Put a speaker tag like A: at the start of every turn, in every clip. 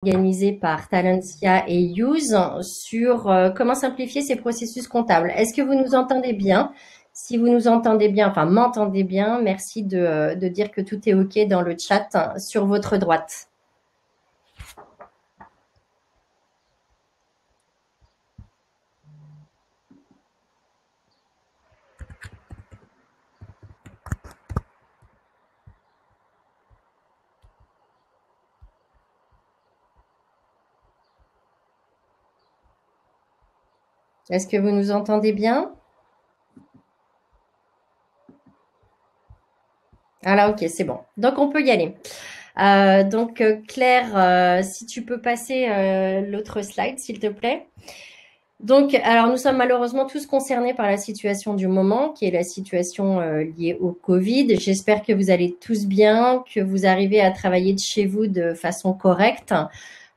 A: organisé par Talentia et Use sur comment simplifier ces processus comptables. Est-ce que vous nous entendez bien? Si vous nous entendez bien, enfin m'entendez bien, merci de dire que tout est OK dans le chat sur votre droite. Est-ce que vous nous entendez bien? Ah là, OK, c'est bon. Donc, on peut y aller. Claire, si tu peux passer l'autre slide, s'il te plaît. Donc, alors nous sommes malheureusement tous concernés par la situation du moment, qui est la situation liée au Covid. J'espère que vous allez tous bien, que vous arrivez à travailler de chez vous de façon correcte.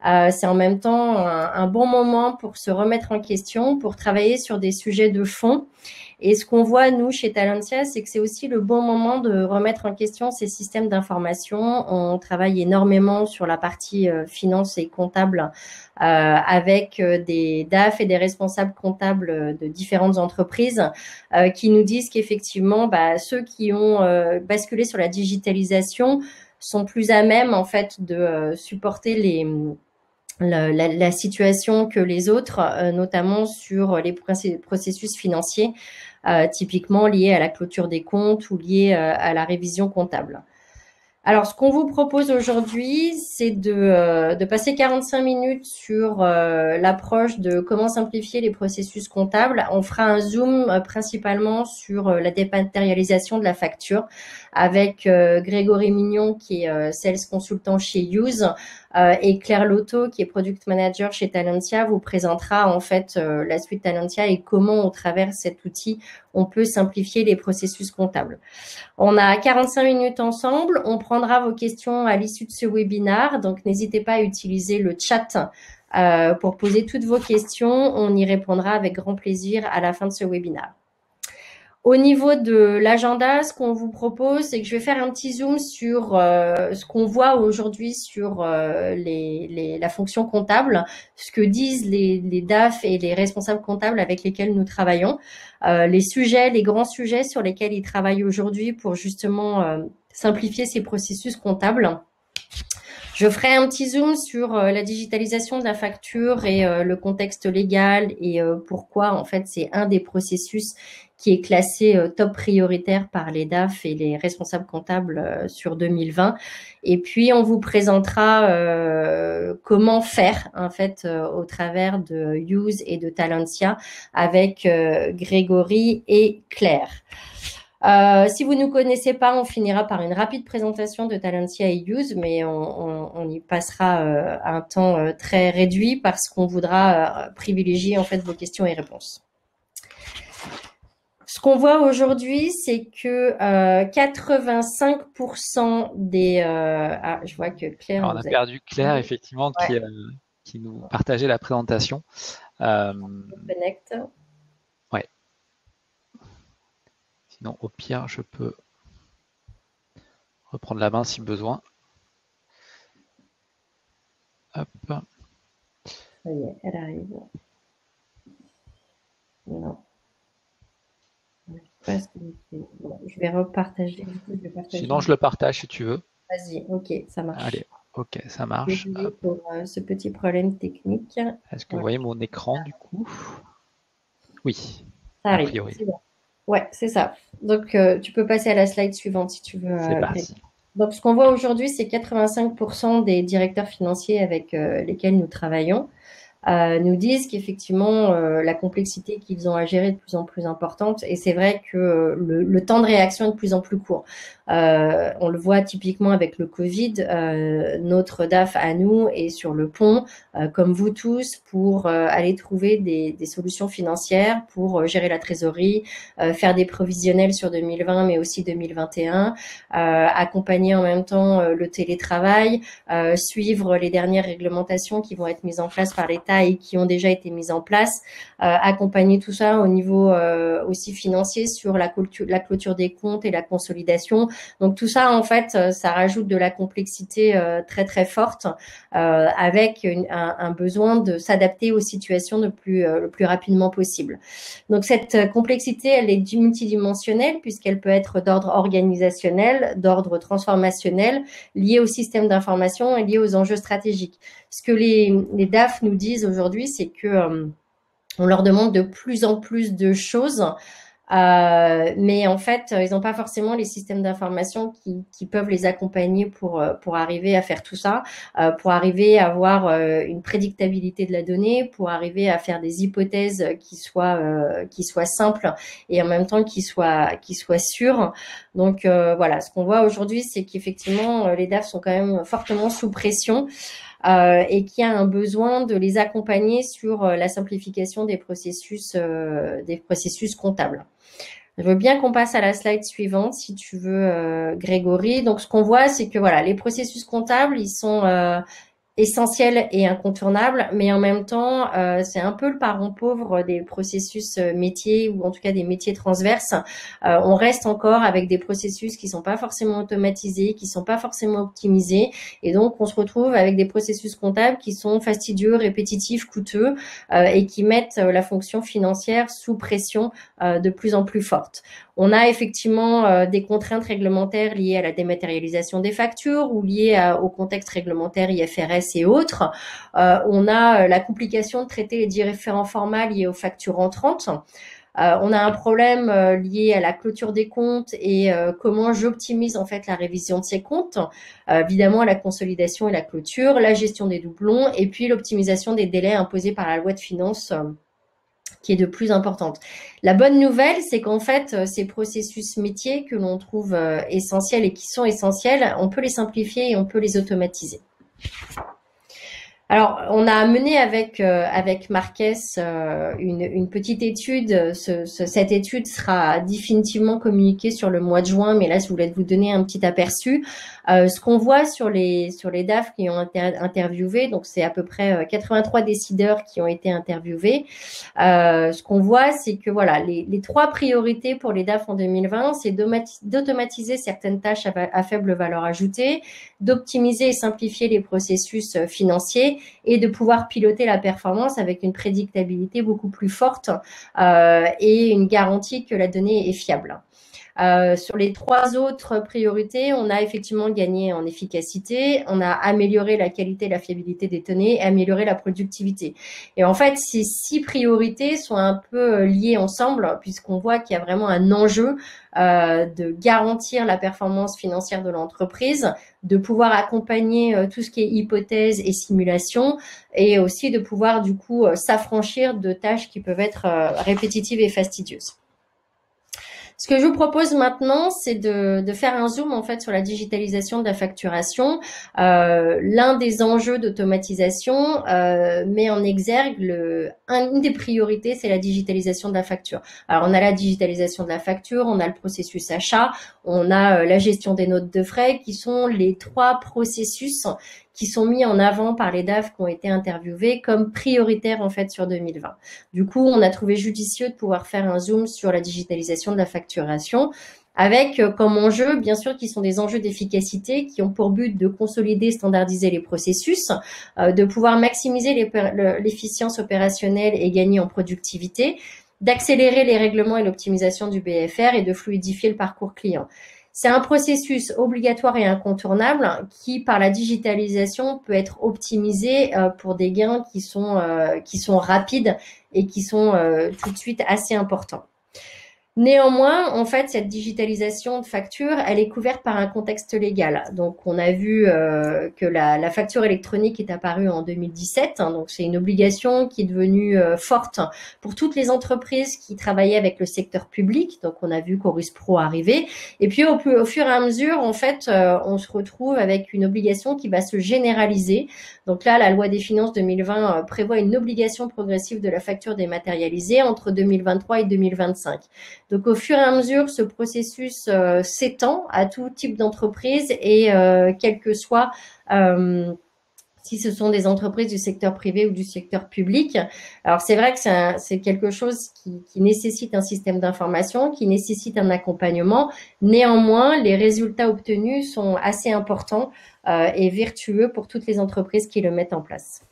A: C'est en même temps un bon moment pour se remettre en question, pour travailler sur des sujets de fond. Et ce qu'on voit, nous, chez Talentia, c'est que c'est aussi le bon moment de remettre en question ces systèmes d'information. On travaille énormément sur la partie finance et comptable avec des DAF et des responsables comptables de différentes entreprises qui nous disent qu'effectivement, ceux qui ont basculé sur la digitalisation sont plus à même, en fait, de supporter la situation que les autres, notamment sur les processus financiers, typiquement liés à la clôture des comptes ou liés à la révision comptable. Alors, ce qu'on vous propose aujourd'hui, c'est de passer 45 minutes sur l'approche de comment simplifier les processus comptables. On fera un zoom principalement sur la dématérialisation de la facture avec Grégory Mignon, qui est sales consultant chez Use, et Claire Lotto, qui est product manager chez Talentia, vous présentera en fait la suite Talentia et comment, au travers cet outil, on peut simplifier les processus comptables. On a 45 minutes ensemble. On prendra vos questions à l'issue de ce webinaire. Donc, n'hésitez pas à utiliser le chat pour poser toutes vos questions. On y répondra avec grand plaisir à la fin de ce webinaire. Au niveau de l'agenda, ce qu'on vous propose, c'est que je vais faire un petit zoom sur ce qu'on voit aujourd'hui sur la fonction comptable, ce que disent les DAF et les responsables comptables avec lesquels nous travaillons, les grands sujets sur lesquels ils travaillent aujourd'hui pour justement simplifier ces processus comptables. Je ferai un petit zoom sur la digitalisation de la facture et le contexte légal et pourquoi en fait c'est un des processus qui est classé top prioritaire par les DAF et les responsables comptables sur 2020. Et puis on vous présentera comment faire en fait au travers de Use et de Talentia avec Grégory et Claire. Si vous ne nous connaissez pas, on finira par une rapide présentation de Talentia et Use, mais on y passera un temps très réduit parce qu'on voudra privilégier en fait vos questions et réponses. Ce qu'on voit aujourd'hui, c'est que 85% des... je vois que Claire...
B: Alors, on a perdu Claire, effectivement, ouais, qui nous partageait la présentation.
A: Connect.
B: Ouais. Sinon, au pire, je peux reprendre la main si besoin. Hop.
A: Ça y est, elle arrive. Non. Bon, je vais repartager.
B: Sinon, je le partage si tu veux.
A: Vas-y, ok, ça marche.
B: Allez, ok, ça marche.
A: Désolée pour ce petit problème technique.
B: Est-ce que vous voyez mon écran du coup? Oui,
A: ça arrive. A priori. C'est bon. Ouais, c'est ça. Donc, tu peux passer à la slide suivante si tu veux.
B: C'est parti.
A: Donc, ce qu'on voit aujourd'hui, c'est 85% des directeurs financiers avec lesquels nous travaillons nous disent qu'effectivement, la complexité qu'ils ont à gérer est de plus en plus importante. Et c'est vrai que le temps de réaction est de plus en plus court. On le voit typiquement avec le Covid. Notre DAF à nous est sur le pont, comme vous tous, pour aller trouver des solutions financières, pour gérer la trésorerie, faire des provisionnels sur 2020, mais aussi 2021, accompagner en même temps le télétravail, suivre les dernières réglementations qui vont être mises en place par l'État et qui ont déjà été mises en place, accompagner tout ça au niveau aussi financier sur la clôture des comptes et la consolidation, Donc tout ça, en fait, ça rajoute de la complexité très très forte, avec un besoin de s'adapter aux situations le plus rapidement possible. Donc cette complexité, elle est multidimensionnelle puisqu'elle peut être d'ordre organisationnel, d'ordre transformationnel, liée au système d'information et liée aux enjeux stratégiques. Ce que les DAF nous disent aujourd'hui, c'est que on leur demande de plus en plus de choses, mais en fait, ils n'ont pas forcément les systèmes d'information qui peuvent les accompagner pour arriver à faire tout ça, pour arriver à avoir une prédictabilité de la donnée, pour arriver à faire des hypothèses qui soient simples et en même temps qui soient sûres. Donc voilà, ce qu'on voit aujourd'hui, c'est qu'effectivement, les DAF sont quand même fortement sous pression. Et qu'il y a un besoin de les accompagner sur la simplification des processus comptables. Je veux bien qu'on passe à la slide suivante, si tu veux, Grégory. Donc, ce qu'on voit, c'est que voilà, les processus comptables, ils sont essentiel et incontournable, mais en même temps, c'est un peu le parent pauvre des processus métiers ou en tout cas des métiers transverses. On reste encore avec des processus qui sont pas forcément automatisés, qui sont pas forcément optimisés, et donc on se retrouve avec des processus comptables qui sont fastidieux, répétitifs, coûteux et qui mettent la fonction financière sous pression de plus en plus forte. On a effectivement des contraintes réglementaires liées à la dématérialisation des factures ou liées au contexte réglementaire IFRS et autres. On a la complication de traiter les différents formats liés aux factures entrantes. On a un problème lié à la clôture des comptes et comment j'optimise en fait la révision de ces comptes. Évidemment, la consolidation et la clôture, la gestion des doublons et puis l'optimisation des délais imposés par la loi de finances qui est de plus importante. La bonne nouvelle, c'est qu'en fait, ces processus métiers que l'on trouve essentiels et qui sont essentiels, on peut les simplifier et on peut les automatiser. Alors, on a mené avec Marques une petite étude. Cette étude sera définitivement communiquée sur le mois de juin, mais là, je voulais vous donner un petit aperçu. Ce qu'on voit sur les DAF qui ont interviewé, donc c'est à peu près 83 décideurs qui ont été interviewés. Ce qu'on voit, c'est que voilà, les trois priorités pour les DAF en 2020, c'est d'automatiser certaines tâches à faible valeur ajoutée, d'optimiser et simplifier les processus financiers et de pouvoir piloter la performance avec une prédictabilité beaucoup plus forte et une garantie que la donnée est fiable. Sur les trois autres priorités, on a effectivement gagné en efficacité, on a amélioré la qualité et la fiabilité des données et amélioré la productivité. Et en fait, ces 6 priorités sont un peu liées ensemble puisqu'on voit qu'il y a vraiment un enjeu de garantir la performance financière de l'entreprise, de pouvoir accompagner tout ce qui est hypothèse et simulation et aussi de pouvoir du coup s'affranchir de tâches qui peuvent être répétitives et fastidieuses. Ce que je vous propose maintenant, c'est de faire un zoom en fait sur la digitalisation de la facturation. L'un des enjeux d'automatisation met en exergue une des priorités, c'est la digitalisation de la facture. Alors on a la digitalisation de la facture, on a le processus achat, on a la gestion des notes de frais, qui sont les 3 processus qui sont mis en avant par les DAF qui ont été interviewés comme prioritaires en fait sur 2020. Du coup, on a trouvé judicieux de pouvoir faire un zoom sur la digitalisation de la facturation avec comme enjeu, bien sûr, qui sont des enjeux d'efficacité qui ont pour but de consolider, standardiser les processus, de pouvoir maximiser l'efficience opérationnelle et gagner en productivité, d'accélérer les règlements et l'optimisation du BFR et de fluidifier le parcours client. C'est un processus obligatoire et incontournable qui, par la digitalisation, peut être optimisé pour des gains qui sont rapides et qui sont tout de suite assez importants. Néanmoins, en fait, cette digitalisation de facture, elle est couverte par un contexte légal. Donc, on a vu que la facture électronique est apparue en 2017. Donc, c'est une obligation qui est devenue forte pour toutes les entreprises qui travaillaient avec le secteur public. Donc, on a vu Chorus Pro arriver. Et puis, au fur et à mesure, en fait, on se retrouve avec une obligation qui va se généraliser. Donc là, la loi des finances 2020 prévoit une obligation progressive de la facture dématérialisée entre 2023 et 2025. Donc, au fur et à mesure, ce processus s'étend à tout type d'entreprise et quel que soit si ce sont des entreprises du secteur privé ou du secteur public. Alors, c'est vrai que c'est quelque chose qui nécessite un système d'information, qui nécessite un accompagnement. Néanmoins, les résultats obtenus sont assez importants et vertueux pour toutes les entreprises qui le mettent en place.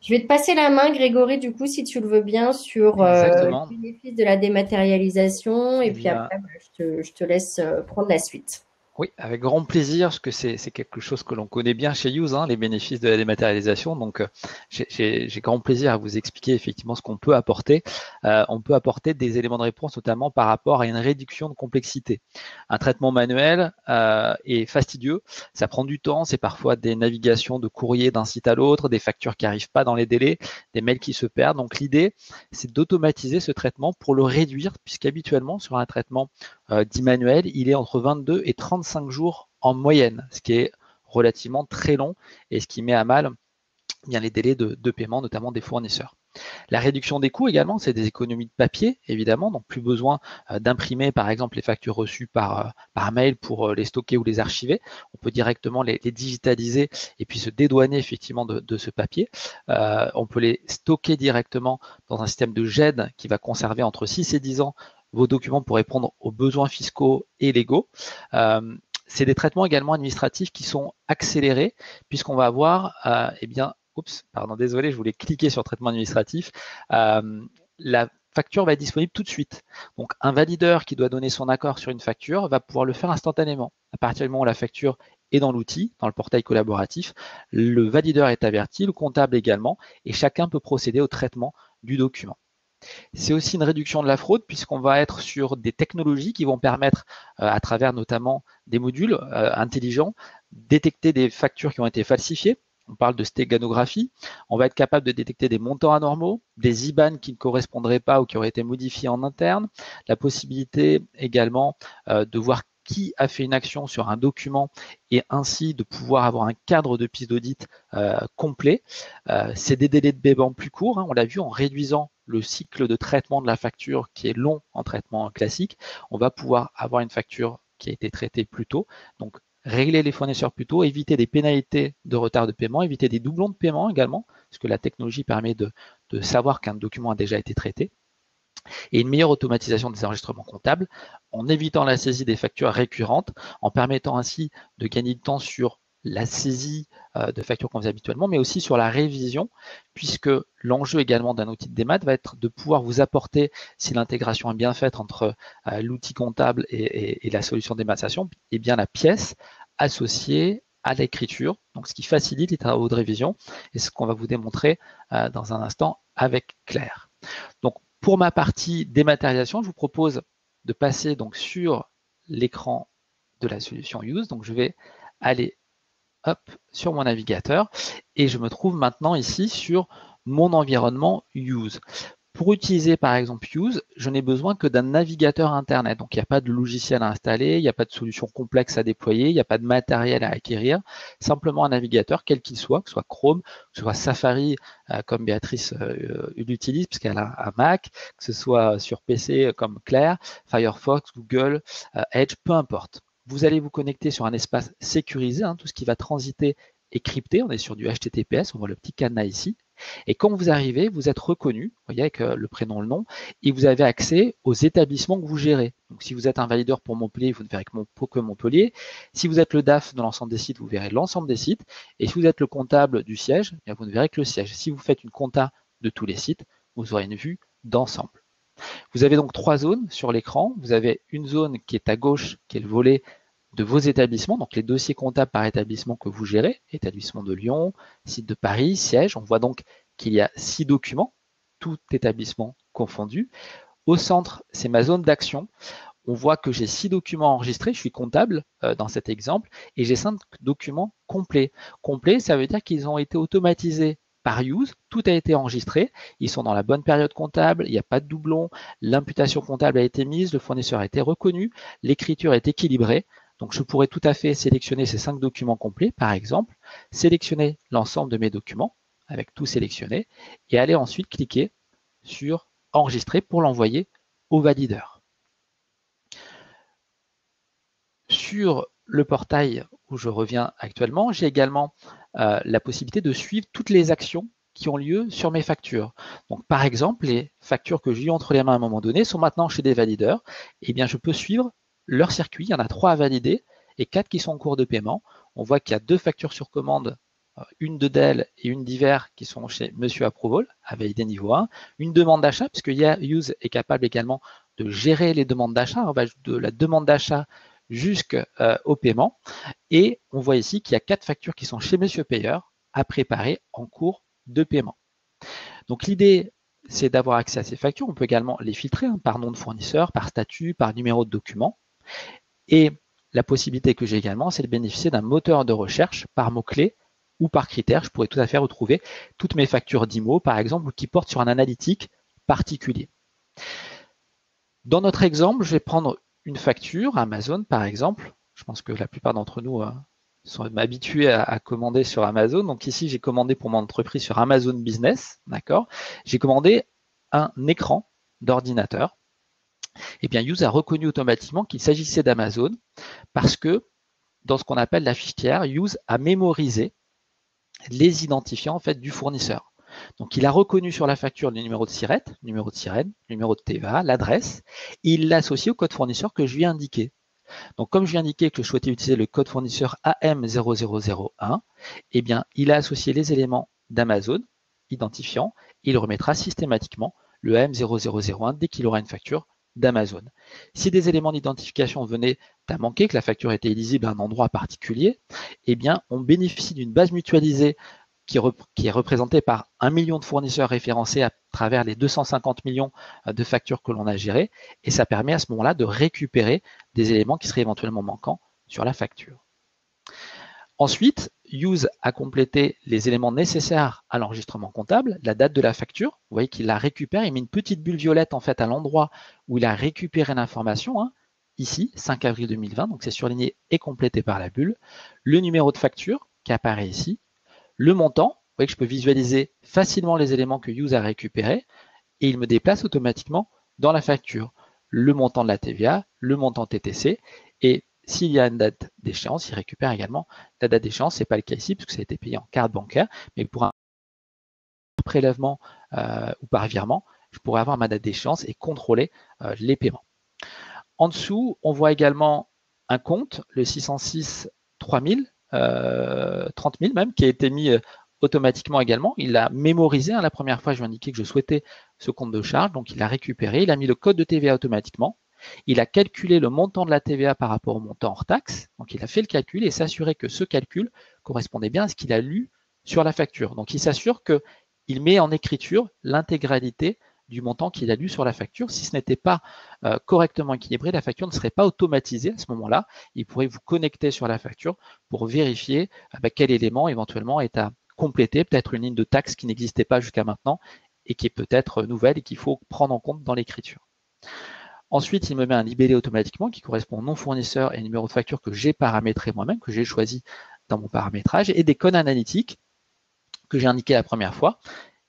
A: Je vais te passer la main, Grégory, du coup, si tu le veux bien, sur les
B: Exactement.
A: bénéfices de la dématérialisation. Et
B: Eh
A: puis
B: bien,
A: après, je te laisse prendre la suite.
B: oui, avec grand plaisir, parce que c'est quelque chose que l'on connaît bien chez Use, hein, les bénéfices de la dématérialisation. Donc, j'ai grand plaisir à vous expliquer effectivement ce qu'on peut apporter. On peut apporter des éléments de réponse, notamment par rapport à une réduction de complexité. Un traitement manuel est fastidieux, ça prend du temps, c'est parfois des navigations de courrier d'un site à l'autre, des factures qui n'arrivent pas dans les délais, des mails qui se perdent. Donc, l'idée, c'est d'automatiser ce traitement pour le réduire, puisqu'habituellement, sur un traitement dit manuel, il est entre 22 et 35 jours en moyenne, ce qui est relativement très long et ce qui met à mal bien les délais de paiement, notamment des fournisseurs. La réduction des coûts également, c'est des économies de papier, évidemment, donc plus besoin d'imprimer par exemple les factures reçues par mail pour les stocker ou les archiver. On peut directement les digitaliser et puis se dédouaner effectivement de ce papier. On peut les stocker directement dans un système de GED qui va conserver entre 6 et 10 ans vos documents pour répondre aux besoins fiscaux et légaux. C'est des traitements également administratifs qui sont accélérés puisqu'on va avoir, eh bien, oups, pardon, désolé, je voulais cliquer sur traitement administratif. La facture va être disponible tout de suite. Donc, un valideur qui doit donner son accord sur une facture va pouvoir le faire instantanément. À partir du moment où la facture est dans l'outil, dans le portail collaboratif, le valideur est averti, le comptable également, et chacun peut procéder au traitement du document. C'est aussi une réduction de la fraude puisqu'on va être sur des technologies qui vont permettre, à travers notamment des modules intelligents, détecter des factures qui ont été falsifiées. On parle de stéganographie. On va être capable de détecter des montants anormaux, des IBAN qui ne correspondraient pas ou qui auraient été modifiés en interne. La possibilité également de voir qui a fait une action sur un document et ainsi de pouvoir avoir un cadre de piste d'audit complet. C'est des délais de paiement plus courts, hein, on l'a vu en réduisant le cycle de traitement de la facture qui est long en traitement classique, on va pouvoir avoir une facture qui a été traitée plus tôt. Donc, régler les fournisseurs plus tôt, éviter des pénalités de retard de paiement, éviter des doublons de paiement également, parce que la technologie permet de savoir qu'un document a déjà été traité. Et une meilleure automatisation des enregistrements comptables en évitant la saisie des factures récurrentes, en permettant ainsi de gagner du temps sur la saisie de factures qu'on faisait habituellement, mais aussi sur la révision, puisque l'enjeu également d'un outil de démat va être de pouvoir vous apporter, si l'intégration est bien faite entre l'outil comptable et la solution d'ématisation, et bien la pièce associée à l'écriture, donc ce qui facilite les travaux de révision, et ce qu'on va vous démontrer dans un instant avec Claire. Donc, pour ma partie dématérialisation, je vous propose de passer donc sur l'écran de la solution Use. Donc, je vais aller hop, sur mon navigateur et je me trouve maintenant ici sur mon environnement Use. Pour utiliser par exemple Use, je n'ai besoin que d'un navigateur Internet. Donc, il n'y a pas de logiciel à installer, il n'y a pas de solution complexe à déployer, il n'y a pas de matériel à acquérir. Simplement un navigateur, quel qu'il soit, que ce soit Chrome, que ce soit Safari, comme Béatrice l'utilise, puisqu'elle a un Mac, que ce soit sur PC comme Claire, Firefox, Google, Edge, peu importe. Vous allez vous connecter sur un espace sécurisé, hein, tout ce qui va transiter est crypté. On est sur du HTTPS, on voit le petit cadenas ici. Et quand vous arrivez, vous êtes reconnu, vous voyez, avec le prénom, le nom, et vous avez accès aux établissements que vous gérez. Donc, si vous êtes un valideur pour Montpellier, vous ne verrez que Montpellier. Si vous êtes le DAF de l'ensemble des sites, vous verrez l'ensemble des sites. Et si vous êtes le comptable du siège, bien, vous ne verrez que le siège. Si vous faites une compta de tous les sites, vous aurez une vue d'ensemble. Vous avez donc 3 zones sur l'écran. Vous avez une zone qui est à gauche, qui est le volet de vos établissements, donc les dossiers comptables par établissement que vous gérez, établissement de Lyon, site de Paris, siège. On voit donc qu'il y a 6 documents, tout établissement confondu. Au centre, c'est ma zone d'action. On voit que j'ai 6 documents enregistrés, je suis comptable dans cet exemple, et j'ai 5 documents complets. Complets, ça veut dire qu'ils ont été automatisés par Use, tout a été enregistré, ils sont dans la bonne période comptable, il n'y a pas de doublon, l'imputation comptable a été mise, le fournisseur a été reconnu, l'écriture est équilibrée. Donc, je pourrais tout à fait sélectionner ces 5 documents complets, par exemple, sélectionner l'ensemble de mes documents avec tout sélectionné et aller ensuite cliquer sur enregistrer pour l'envoyer au valideur. Sur le portail où je reviens actuellement, j'ai également la possibilité de suivre toutes les actions qui ont lieu sur mes factures. Donc, par exemple, les factures que j'ai eues entre les mains à un moment donné sont maintenant chez des valideurs. Eh bien, je peux suivre leur circuit. Il y en a 3 à valider et 4 qui sont en cours de paiement. On voit qu'il y a 2 factures sur commande, une de Dell et une d'Hiver qui sont chez Monsieur Approval à valider niveau 1. Une demande d'achat, puisque Use est capable également de gérer les demandes d'achat, de la demande d'achat jusqu'au paiement. Et on voit ici qu'il y a 4 factures qui sont chez Monsieur Payeur à préparer en cours de paiement. Donc l'idée, c'est d'avoir accès à ces factures. On peut également les filtrer par nom de fournisseur, par statut, par numéro de document. Et la possibilité que j'ai également, c'est de bénéficier d'un moteur de recherche par mots-clés ou par critères. Je pourrais tout à fait retrouver toutes mes factures d'IMO, par exemple, qui portent sur un analytique particulier. Dans notre exemple, je vais prendre une facture Amazon, par exemple. Je pense que la plupart d'entre nous sont habitués à commander sur Amazon. Donc ici, j'ai commandé pour mon entreprise sur Amazon Business, d'accord. J'ai commandé un écran d'ordinateur. Eh bien, Use a reconnu automatiquement qu'il s'agissait d'Amazon parce que dans ce qu'on appelle la fichière, Use a mémorisé les identifiants en fait du fournisseur. Donc, il a reconnu sur la facture le numéro de SIRET, numéro de sirène, numéro de TVA, l'adresse, et il l'a associé au code fournisseur que je lui ai indiqué. Donc, comme je lui ai indiqué que je souhaitais utiliser le code fournisseur AM0001, eh bien, il a associé les éléments d'Amazon, identifiant, et il remettra systématiquement le AM0001 dès qu'il aura une facture d'Amazon. Si des éléments d'identification venaient à manquer, que la facture était illisible à un endroit particulier, eh bien, on bénéficie d'une base mutualisée qui est représentée par 1 million de fournisseurs référencés à travers les 250 millions de factures que l'on a gérées, et ça permet à ce moment-là de récupérer des éléments qui seraient éventuellement manquants sur la facture. Ensuite, Use a complété les éléments nécessaires à l'enregistrement comptable, la date de la facture. Vous voyez qu'il la récupère, il met une petite bulle violette en fait à l'endroit où il a récupéré l'information, ici, 5 avril 2020, donc c'est surligné et complété par la bulle. Le numéro de facture qui apparaît ici, le montant, vous voyez que je peux visualiser facilement les éléments que Use a récupérés et il me déplace automatiquement dans la facture. Le montant de la TVA, le montant TTC et s'il y a une date d'échéance, il récupère également la date d'échéance. Ce n'est pas le cas ici puisque ça a été payé en carte bancaire, mais pour un prélèvement ou par virement, je pourrais avoir ma date d'échéance et contrôler les paiements. En dessous, on voit également un compte, le 606 3000, 30 000 même, qui a été mis automatiquement également. Il l'a mémorisé. La première fois, je lui ai indiqué que je souhaitais ce compte de charge. Donc, il l'a récupéré. Il a mis le code de TVA automatiquement. Il a calculé le montant de la TVA par rapport au montant hors taxe. Donc, il a fait le calcul et s'assurer que ce calcul correspondait bien à ce qu'il a lu sur la facture. Donc, il s'assure qu'il met en écriture l'intégralité du montant qu'il a lu sur la facture. Si ce n'était pas correctement équilibré, la facture ne serait pas automatisée à ce moment-là. Il pourrait vous connecter sur la facture pour vérifier quel élément éventuellement est à compléter, peut-être une ligne de taxe qui n'existait pas jusqu'à maintenant et qui est peut-être nouvelle et qu'il faut prendre en compte dans l'écriture. Ensuite, il me met un libellé automatiquement qui correspond au nom fournisseur et numéro de facture que j'ai paramétré moi-même, que j'ai choisi dans mon paramétrage, et des codes analytiques que j'ai indiqués la première fois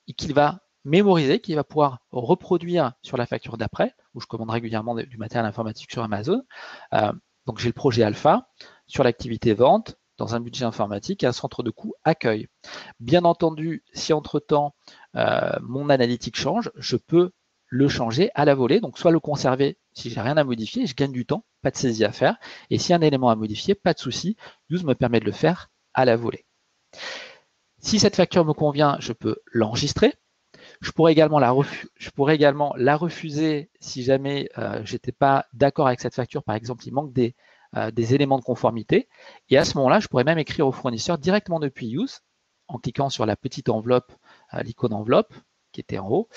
B: et qu'il va mémoriser, qu'il va pouvoir reproduire sur la facture d'après, où je commande régulièrement du matériel informatique sur Amazon. Donc j'ai le projet alpha sur l'activité vente, dans un budget informatique et un centre de coût accueil. Bien entendu, si entre-temps mon analytique change, je peux le changer à la volée, donc soit le conserver si j'ai rien à modifier, je gagne du temps, pas de saisie à faire, et si un élément à modifier, pas de souci, Use me permet de le faire à la volée. Si cette facture me convient, je peux l'enregistrer. Je pourrais également la refuser si jamais je n'étais pas d'accord avec cette facture. Par exemple, il manque des éléments de conformité. Et à ce moment-là, je pourrais même écrire au fournisseur directement depuis Use en cliquant sur la petite enveloppe, l'icône enveloppe qui était en haut.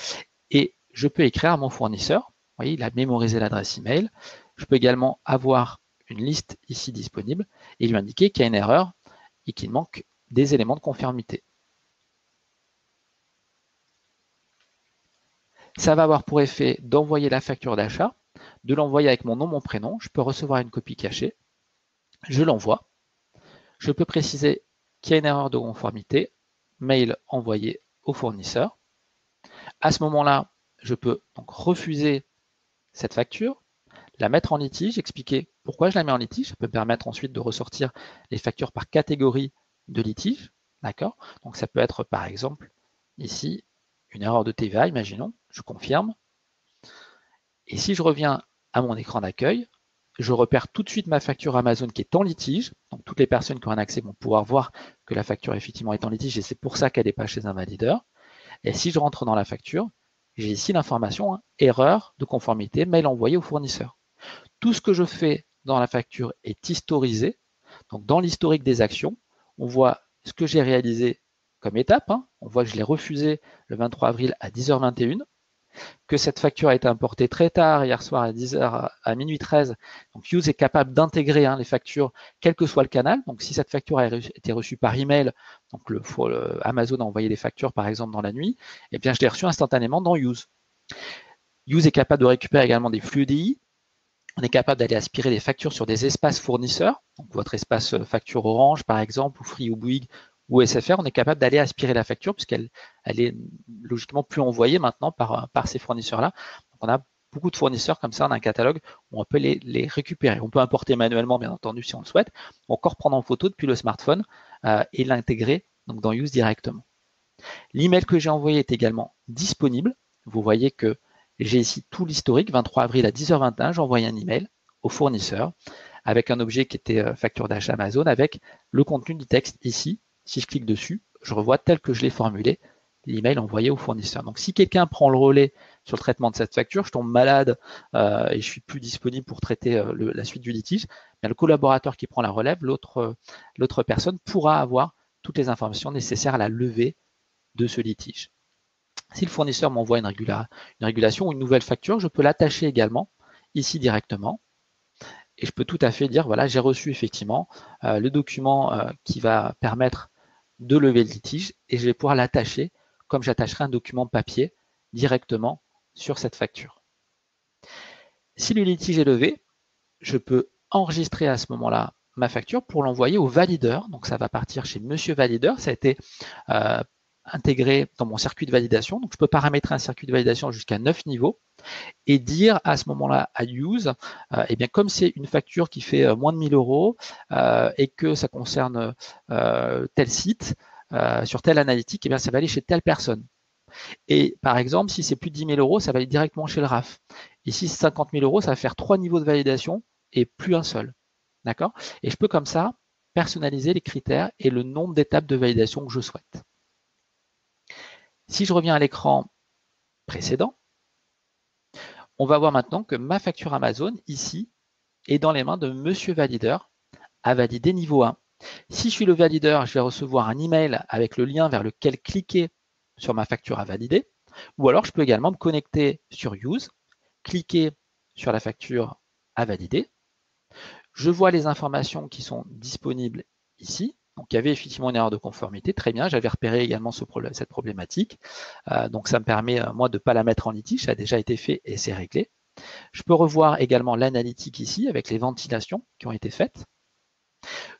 B: Et je peux écrire à mon fournisseur. Vous voyez, il a mémorisé l'adresse email. Je peux également avoir une liste ici disponible et lui indiquer qu'il y a une erreur et qu'il manque des éléments de conformité. Ça va avoir pour effet d'envoyer la facture d'achat, de l'envoyer avec mon nom, mon prénom. Je peux recevoir une copie cachée. Je l'envoie. Je peux préciser qu'il y a une erreur de conformité. Mail envoyé au fournisseur. À ce moment-là, je peux donc refuser cette facture, la mettre en litige, expliquer pourquoi je la mets en litige. Ça peut me permettre ensuite de ressortir les factures par catégorie de litige. D'accord? Donc ça peut être par exemple ici une erreur de TVA, imaginons, je confirme. Et si je reviens à mon écran d'accueil, je repère tout de suite ma facture Amazon qui est en litige. Donc toutes les personnes qui ont un accès vont pouvoir voir que la facture effectivement est en litige et c'est pour ça qu'elle n'est pas chez un valideur. Et si je rentre dans la facture, j'ai ici l'information, hein, erreur de conformité, mail envoyé au fournisseur. Tout ce que je fais dans la facture est historisé. Donc dans l'historique des actions, on voit ce que j'ai réalisé comme étape. Hein. On voit que je l'ai refusé le 23 avril à 10h21, que cette facture a été importée très tard, hier soir à 10h, à minuit 13. Donc Use est capable d'intégrer les factures, quel que soit le canal. Donc si cette facture a été reçue par email, donc Amazon a envoyé des factures par exemple dans la nuit, eh bien je l'ai reçue instantanément dans Use. Use est capable de récupérer également des flux EDI. On est capable d'aller aspirer des factures sur des espaces fournisseurs, donc votre espace facture Orange par exemple, ou Free ou Bouygues ou SFR, on est capable d'aller aspirer la facture puisqu'elle est logiquement plus envoyée maintenant par ces fournisseurs-là. Donc on a beaucoup de fournisseurs comme ça, on a un catalogue où on peut les récupérer. On peut importer manuellement, bien entendu, si on le souhaite, ou encore prendre en photo depuis le smartphone et l'intégrer donc dans Use directement. L'email que j'ai envoyé est également disponible. Vous voyez que j'ai ici tout l'historique. 23 avril à 10h21, j'ai envoyé un email au fournisseur avec un objet qui était facture d'achat Amazon avec le contenu du texte ici. Si je clique dessus, je revois tel que je l'ai formulé l'email envoyé au fournisseur. Donc si quelqu'un prend le relais sur le traitement de cette facture, je tombe malade et je suis plus disponible pour traiter la suite du litige, bien, le collaborateur qui prend la relève, l'autre personne pourra avoir toutes les informations nécessaires à la levée de ce litige. Si le fournisseur m'envoie une régulation ou une nouvelle facture, je peux l'attacher également ici directement. Et je peux tout à fait dire, voilà, j'ai reçu effectivement le document qui va permettre de lever le litige et je vais pouvoir l'attacher comme j'attacherai un document papier directement sur cette facture. Si le litige est levé, je peux enregistrer à ce moment-là ma facture pour l'envoyer au valideur. Donc ça va partir chez Monsieur Valideur. Ça a été intégré dans mon circuit de validation. Donc je peux paramétrer un circuit de validation jusqu'à 9 niveaux et dire à ce moment-là à Use, eh bien comme c'est une facture qui fait moins de 1000 euros et que ça concerne tel site, sur telle analytique, eh bien ça va aller chez telle personne. Et par exemple, si c'est plus de 10 000 euros, ça va aller directement chez le RAF. Et si c'est 50 000 euros, ça va faire 3 niveaux de validation et plus un seul. D'accord? Et je peux comme ça personnaliser les critères et le nombre d'étapes de validation que je souhaite. Si je reviens à l'écran précédent, on va voir maintenant que ma facture Amazon, ici, est dans les mains de Monsieur Valideur à valider niveau 1. Si je suis le valideur, je vais recevoir un email avec le lien vers lequel cliquer sur ma facture à valider. Ou alors, je peux également me connecter sur Use, cliquer sur la facture à valider. Je vois les informations qui sont disponibles ici. Donc, il y avait effectivement une erreur de conformité. Très bien, j'avais repéré également cette problématique. Donc, ça me permet, moi, de ne pas la mettre en litige. Ça a déjà été fait et c'est réglé. Je peux revoir également l'analytique ici avec les ventilations qui ont été faites.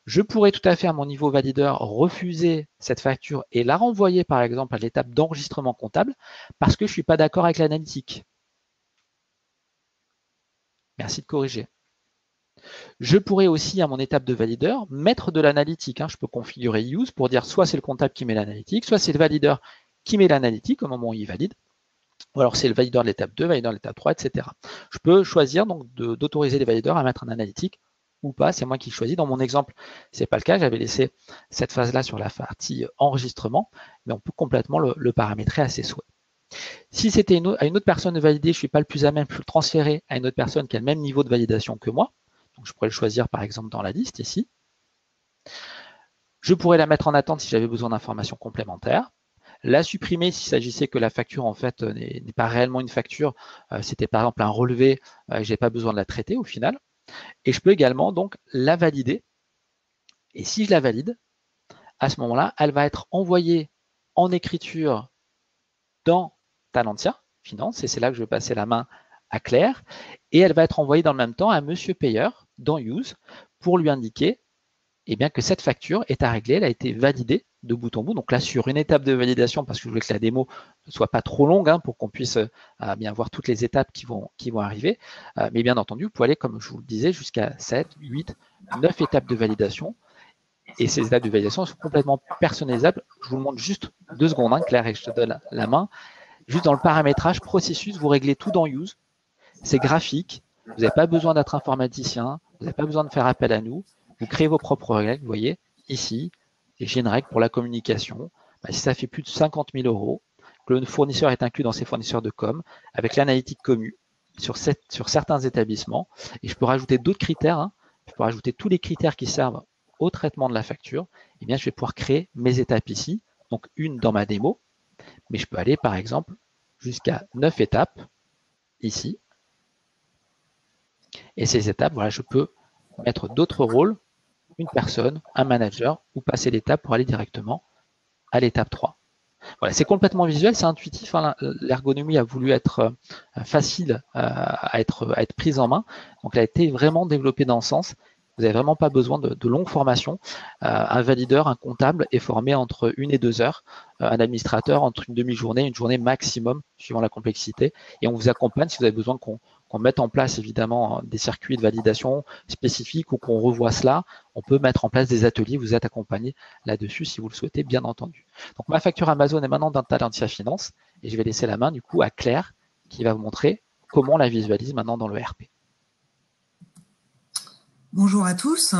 B: Je pourrais tout à fait, à mon niveau valideur, refuser cette facture et la renvoyer, par exemple, à l'étape d'enregistrement comptable parce que je ne suis pas d'accord avec l'analytique. Merci de corriger. Je pourrais aussi, à mon étape de valideur, mettre de l'analytique. Je peux configurer Use pour dire soit c'est le comptable qui met l'analytique, soit c'est le valideur qui met l'analytique au moment où il valide, ou alors c'est le valideur de l'étape 2, valideur de l'étape 3, etc. Je peux choisir donc d'autoriser les valideurs à mettre un analytique ou pas, c'est moi qui choisis. Dans mon exemple, ce n'est pas le cas, j'avais laissé cette phase-là sur la partie enregistrement, mais on peut complètement le paramétrer à ses souhaits. Si c'était à une autre personne de valider, je ne suis pas le plus à même, je peux le transférer à une autre personne qui a le même niveau de validation que moi. Donc je pourrais le choisir par exemple dans la liste ici. Je pourrais la mettre en attente si j'avais besoin d'informations complémentaires. La supprimer s'il s'agissait que la facture en fait n'est pas réellement une facture, c'était par exemple un relevé, je n'ai pas besoin de la traiter au final. Et je peux également donc la valider. Et si je la valide, à ce moment-là, elle va être envoyée en écriture dans Talentia Finance, et c'est là que je vais passer la main à Claire, et elle va être envoyée dans le même temps à Monsieur Payeur dans Use pour lui indiquer bien, que cette facture est à régler, elle a été validée de bout en bout. Donc là, sur une étape de validation, parce que je voulais que la démo ne soit pas trop longue pour qu'on puisse bien voir toutes les étapes qui vont arriver. Mais bien entendu, vous pouvez aller, comme je vous le disais, jusqu'à 7, 8, 9 étapes de validation. Et ces étapes de validation sont complètement personnalisables. Je vous le montre juste 2 secondes, hein, Claire, et je te donne la main. Juste dans le paramétrage processus, vous réglez tout dans Use. C'est graphique. Vous n'avez pas besoin d'être informaticien. Vous n'avez pas besoin de faire appel à nous. Vous créez vos propres règles. Vous voyez, ici, j'ai une règle pour la communication. Si ça fait plus de 50 000 euros, que le fournisseur est inclus dans ses fournisseurs de com, avec l'analytique commu sur certains établissements, et je peux rajouter d'autres critères. Hein. Je peux rajouter tous les critères qui servent au traitement de la facture. Eh bien, je vais pouvoir créer mes étapes ici. Donc, une dans ma démo, mais je peux aller, par exemple, jusqu'à 9 étapes ici. Et ces étapes, voilà, je peux mettre d'autres rôles, une personne, un manager, ou passer l'étape pour aller directement à l'étape 3. Voilà, c'est complètement visuel, c'est intuitif. Hein, l'ergonomie a voulu être facile à être prise en main. Donc, elle a été vraiment développée dans ce sens. Vous n'avez vraiment pas besoin de longue formation. Un valideur, un comptable est formé entre 1 et 2 heures. Un administrateur entre une demi-journée, une journée maximum, suivant la complexité. Et on vous accompagne si vous avez besoin qu'on mette en place évidemment des circuits de validation spécifiques ou qu'on revoie cela. On peut mettre en place des ateliers, vous êtes accompagné là-dessus si vous le souhaitez, bien entendu. Donc ma facture Amazon est maintenant dans Talentia Finance et je vais laisser la main du coup à Claire qui va vous montrer comment on la visualise maintenant dans le ERP.
C: Bonjour à tous.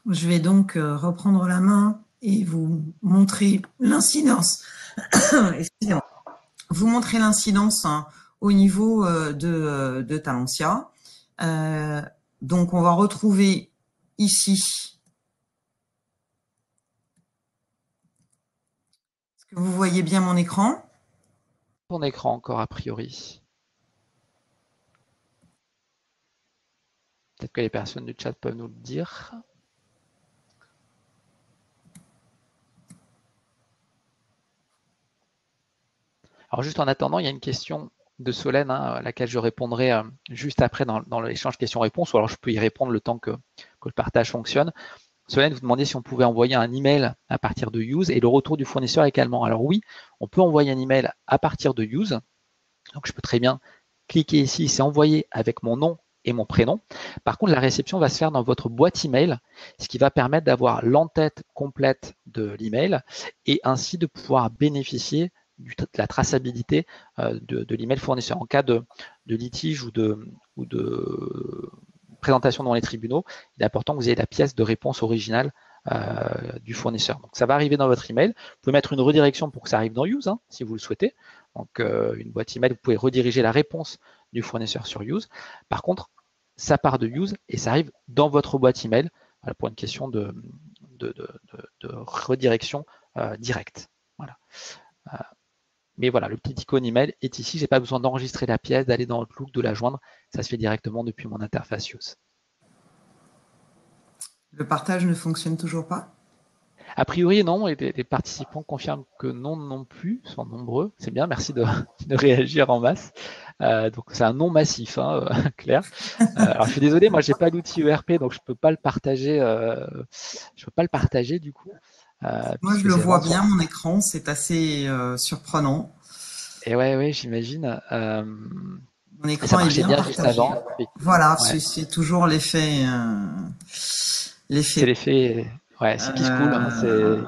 C: Je vais donc reprendre la main et vous montrer l'incidence. Vous montrer l'incidence au niveau de Talentia. Donc, on va retrouver ici. Est-ce que vous voyez bien mon écran?
B: Ton écran encore a priori. Peut-être que les personnes du chat peuvent nous le dire. Alors juste en attendant, il y a une question de Solène à laquelle je répondrai juste après dans l'échange questions-réponses, ou alors je peux y répondre le temps que le partage fonctionne. Solène, vous demandez si on pouvait envoyer un email à partir de Use et le retour du fournisseur également. Alors oui, on peut envoyer un email à partir de Use. Donc je peux très bien cliquer ici, c'est envoyé avec mon nom et mon prénom. Par contre, la réception va se faire dans votre boîte email, ce qui va permettre d'avoir l'entête complète de l'email et ainsi de pouvoir bénéficier de la traçabilité de l'email fournisseur. En cas de litige ou de présentation devant les tribunaux, il est important que vous ayez la pièce de réponse originale du fournisseur. Donc ça va arriver dans votre email. Vous pouvez mettre une redirection pour que ça arrive dans Use, hein, si vous le souhaitez. Donc une boîte email, vous pouvez rediriger la réponse du fournisseur sur Use. Par contre, ça part de Use et ça arrive dans votre boîte email pour une question de redirection directe. Voilà. Mais voilà, le petit icône email est ici. Je n'ai pas besoin d'enregistrer la pièce, d'aller dans Outlook, de la joindre. Ça se fait directement depuis mon interface Use.
C: Le partage ne fonctionne toujours pas?
B: A priori, non. Et les participants confirment que non plus. Ils sont nombreux. C'est bien. Merci de réagir en masse. Donc, c'est un non massif, hein, Claire. Alors, je suis désolé. Moi, j'ai pas l'outil ERP, donc je peux pas le partager. Je peux pas le partager du coup.
C: Moi, je le vois bien, mon écran. C'est assez surprenant.
B: Et ouais, j'imagine.
C: Mon écran est bien
B: juste avant.
C: Voilà, ouais. C'est toujours l'effet.
B: C'est l'effet. Ouais, c'est qui se coule.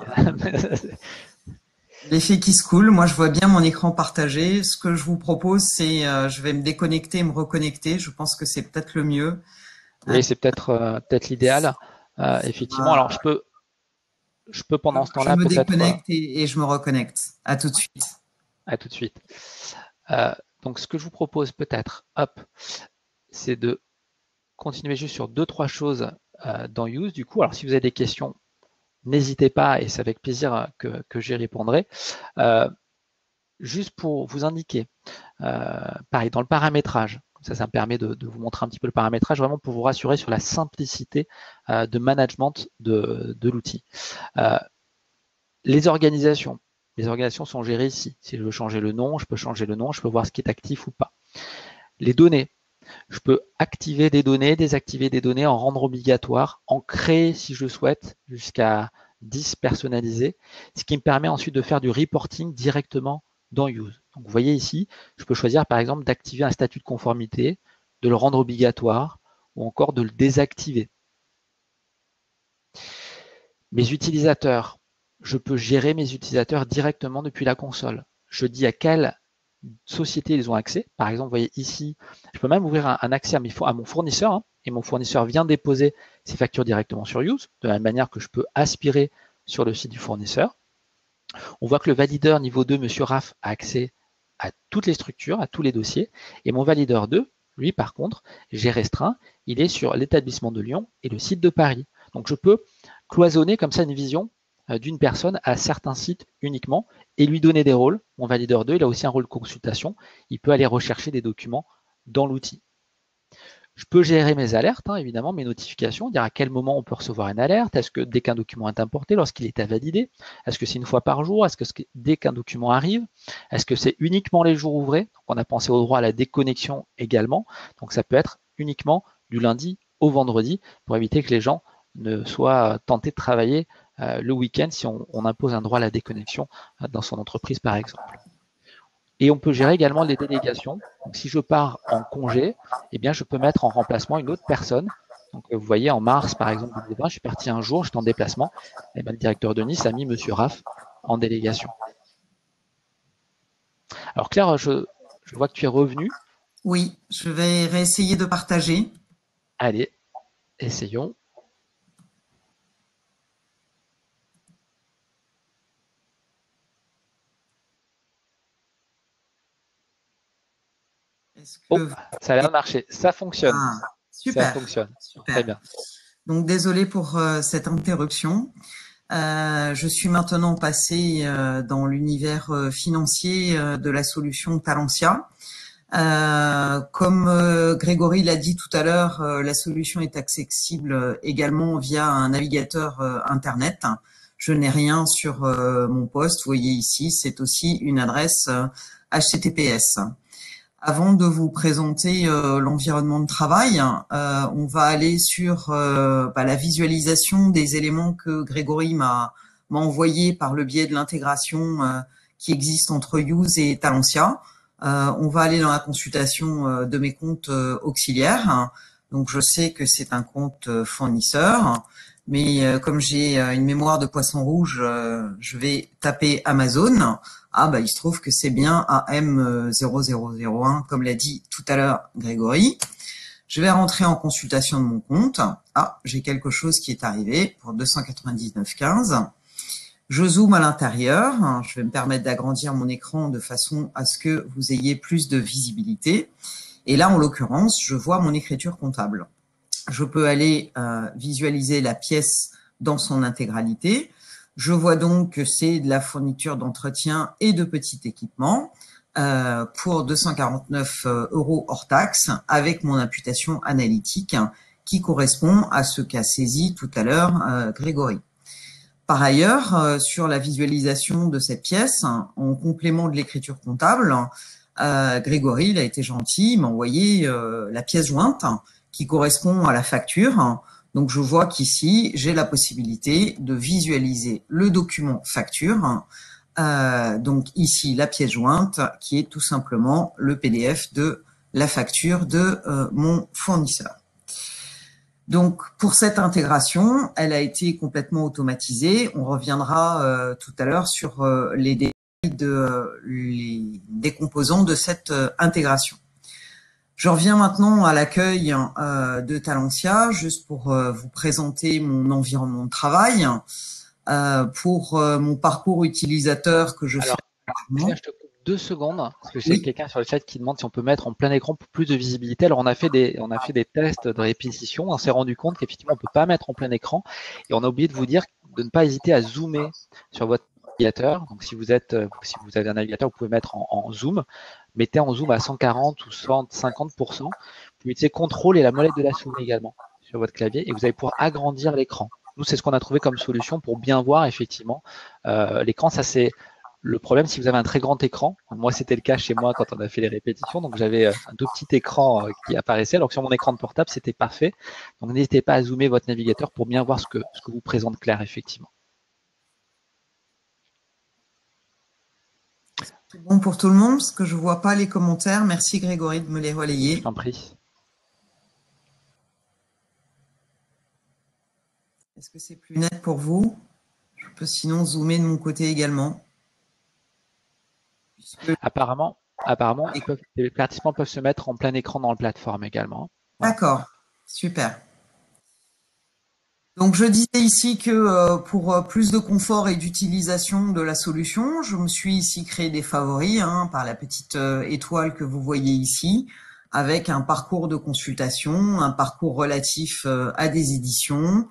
C: L'effet qui se coule. Moi, je vois bien mon écran partagé. Ce que je vous propose, c'est je vais me déconnecter et me reconnecter. Je pense que c'est peut-être le mieux.
B: Oui, c'est peut-être l'idéal. Effectivement. Alors, je peux pendant ce temps-là
C: peut-être. Je me
B: peut-être.
C: Déconnecte et je me reconnecte. À tout de suite.
B: À tout de suite. Donc, ce que je vous propose peut-être, c'est de continuer juste sur 2-3 choses dans Use. Du coup, alors si vous avez des questions, n'hésitez pas et c'est avec plaisir que j'y répondrai. Juste pour vous indiquer, pareil, dans le paramétrage, ça me permet de vous montrer un petit peu le paramétrage, vraiment pour vous rassurer sur la simplicité de management de l'outil. Les organisations sont gérées ici. Si je veux changer le nom, je peux changer le nom, je peux voir ce qui est actif ou pas. Les données, je peux activer des données, désactiver des données, en rendre obligatoire, en créer si je le souhaite, jusqu'à 10 personnalisés, ce qui me permet ensuite de faire du reporting directement dans Use. Donc vous voyez ici, je peux choisir par exemple d'activer un statut de conformité, de le rendre obligatoire ou encore de le désactiver. Mes utilisateurs, je peux gérer mes utilisateurs directement depuis la console. Je dis à quelle société ils ont accès. Par exemple, vous voyez ici, je peux même ouvrir un accès à mon fournisseur, hein, et mon fournisseur vient déposer ses factures directement sur Use, de la même manière que je peux aspirer sur le site du fournisseur. On voit que le valideur niveau 2, Monsieur Raff, a accès à toutes les structures, à tous les dossiers, et mon valideur 2, lui, par contre, j'ai restreint, il est sur l'établissement de Lyon et le site de Paris. Donc, je peux cloisonner comme ça une vision d'une personne à certains sites uniquement et lui donner des rôles. Mon valideur 2, il a aussi un rôle de consultation. Il peut aller rechercher des documents dans l'outil. Je peux gérer mes alertes, hein, évidemment, mes notifications, dire à quel moment on peut recevoir une alerte. Est-ce que dès qu'un document est importé, lorsqu'il est à valider, est-ce que c'est une fois par jour? Est-ce que dès qu'un document arrive? Est-ce que c'est uniquement les jours ouvrés? Donc, on a pensé au droit à la déconnexion également. Donc, ça peut être uniquement du lundi au vendredi pour éviter que les gens ne soient tentés de travailler le week-end si on impose un droit à la déconnexion dans son entreprise, par exemple. Et on peut gérer également les délégations. Donc, si je pars en congé, eh bien, je peux mettre en remplacement une autre personne. Donc, vous voyez, en mars, par exemple, 2020, je suis parti un jour, j'étais en déplacement. Et bien, le directeur de Nice a mis Monsieur Raff en délégation. Alors, Claire, je vois que tu es revenu.
C: Oui, je vais réessayer de partager.
B: Allez, essayons. Oh, ça a l'air de marcher. Ça fonctionne.
C: Ah,
B: Ça
C: super,
B: fonctionne.
C: super.
B: Très bien.
C: Donc, désolé pour cette interruption. Je suis maintenant passé dans l'univers financier de la solution Talentia. Comme Grégory l'a dit tout à l'heure, la solution est accessible également via un navigateur Internet. Je n'ai rien sur mon poste. Vous voyez ici, c'est aussi une adresse HTTPS. Avant de vous présenter l'environnement de travail, on va aller sur la visualisation des éléments que Grégory m'a envoyé par le biais de l'intégration qui existe entre Use et Talentia. On va aller dans la consultation de mes comptes auxiliaires. Donc, je sais que c'est un compte fournisseur, mais comme j'ai une mémoire de poisson rouge, je vais taper Amazon. Ah, il se trouve que c'est bien AM0001, comme l'a dit tout à l'heure Grégory. Je vais rentrer en consultation de mon compte. Ah, j'ai quelque chose qui est arrivé pour 299,15. Je zoome à l'intérieur. Je vais me permettre d'agrandir mon écran de façon à ce que vous ayez plus de visibilité. Et là, en l'occurrence, je vois mon écriture comptable. Je peux aller visualiser la pièce dans son intégralité. Je vois donc que c'est de la fourniture d'entretien et de petit équipement pour 249 € hors taxe avec mon imputation analytique qui correspond à ce qu'a saisi tout à l'heure Grégory. Par ailleurs, sur la visualisation de cette pièce, en complément de l'écriture comptable, Grégory, il a été gentil, il m'a envoyé la pièce jointe qui correspond à la facture. Donc, je vois qu'ici, j'ai la possibilité de visualiser le document facture. Donc, ici, la pièce jointe qui est tout simplement le PDF de la facture de mon fournisseur. Donc, pour cette intégration, elle a été complètement automatisée. On reviendra tout à l'heure sur les détails des composants de cette intégration. Je reviens maintenant à l'accueil de Talentia, juste pour vous présenter mon environnement de travail, pour mon parcours utilisateur que je fais.
B: Claire, je te coupe 2 secondes, parce que j'ai quelqu'un sur le chat qui demande si on peut mettre en plein écran pour plus de visibilité. Alors, on a fait des tests de répétition, on s'est rendu compte qu'effectivement, on ne peut pas mettre en plein écran, et on a oublié de vous dire de ne pas hésiter à zoomer sur votre navigateur. Donc, si vous avez un navigateur, vous pouvez mettre en zoom. Mettez en zoom à 140 ou 150%. Vous pouvez utiliser CTRL et la molette de la souris également sur votre clavier, et vous allez pouvoir agrandir l'écran. Nous, c'est ce qu'on a trouvé comme solution pour bien voir effectivement l'écran. Ça, c'est le problème si vous avez un très grand écran. Moi, c'était le cas chez moi quand on a fait les répétitions. Donc, j'avais un tout petit écran qui apparaissait, alors que sur mon écran de portable, c'était parfait. Donc, n'hésitez pas à zoomer votre navigateur pour bien voir ce que vous présente Claire, effectivement.
C: C'est bon pour tout le monde, parce que je ne vois pas les commentaires. Merci Grégory de me les relayer.
B: Je t'en prie.
C: Est-ce que c'est plus net pour vous? Je peux sinon zoomer de mon côté également.
B: Apparemment, les participants peuvent se mettre en plein écran dans la plateforme également.
C: Voilà. D'accord, super. Donc, je disais ici que pour plus de confort et d'utilisation de la solution, je me suis ici créé des favoris par la petite étoile que vous voyez ici, avec un parcours de consultation, un parcours relatif à des éditions,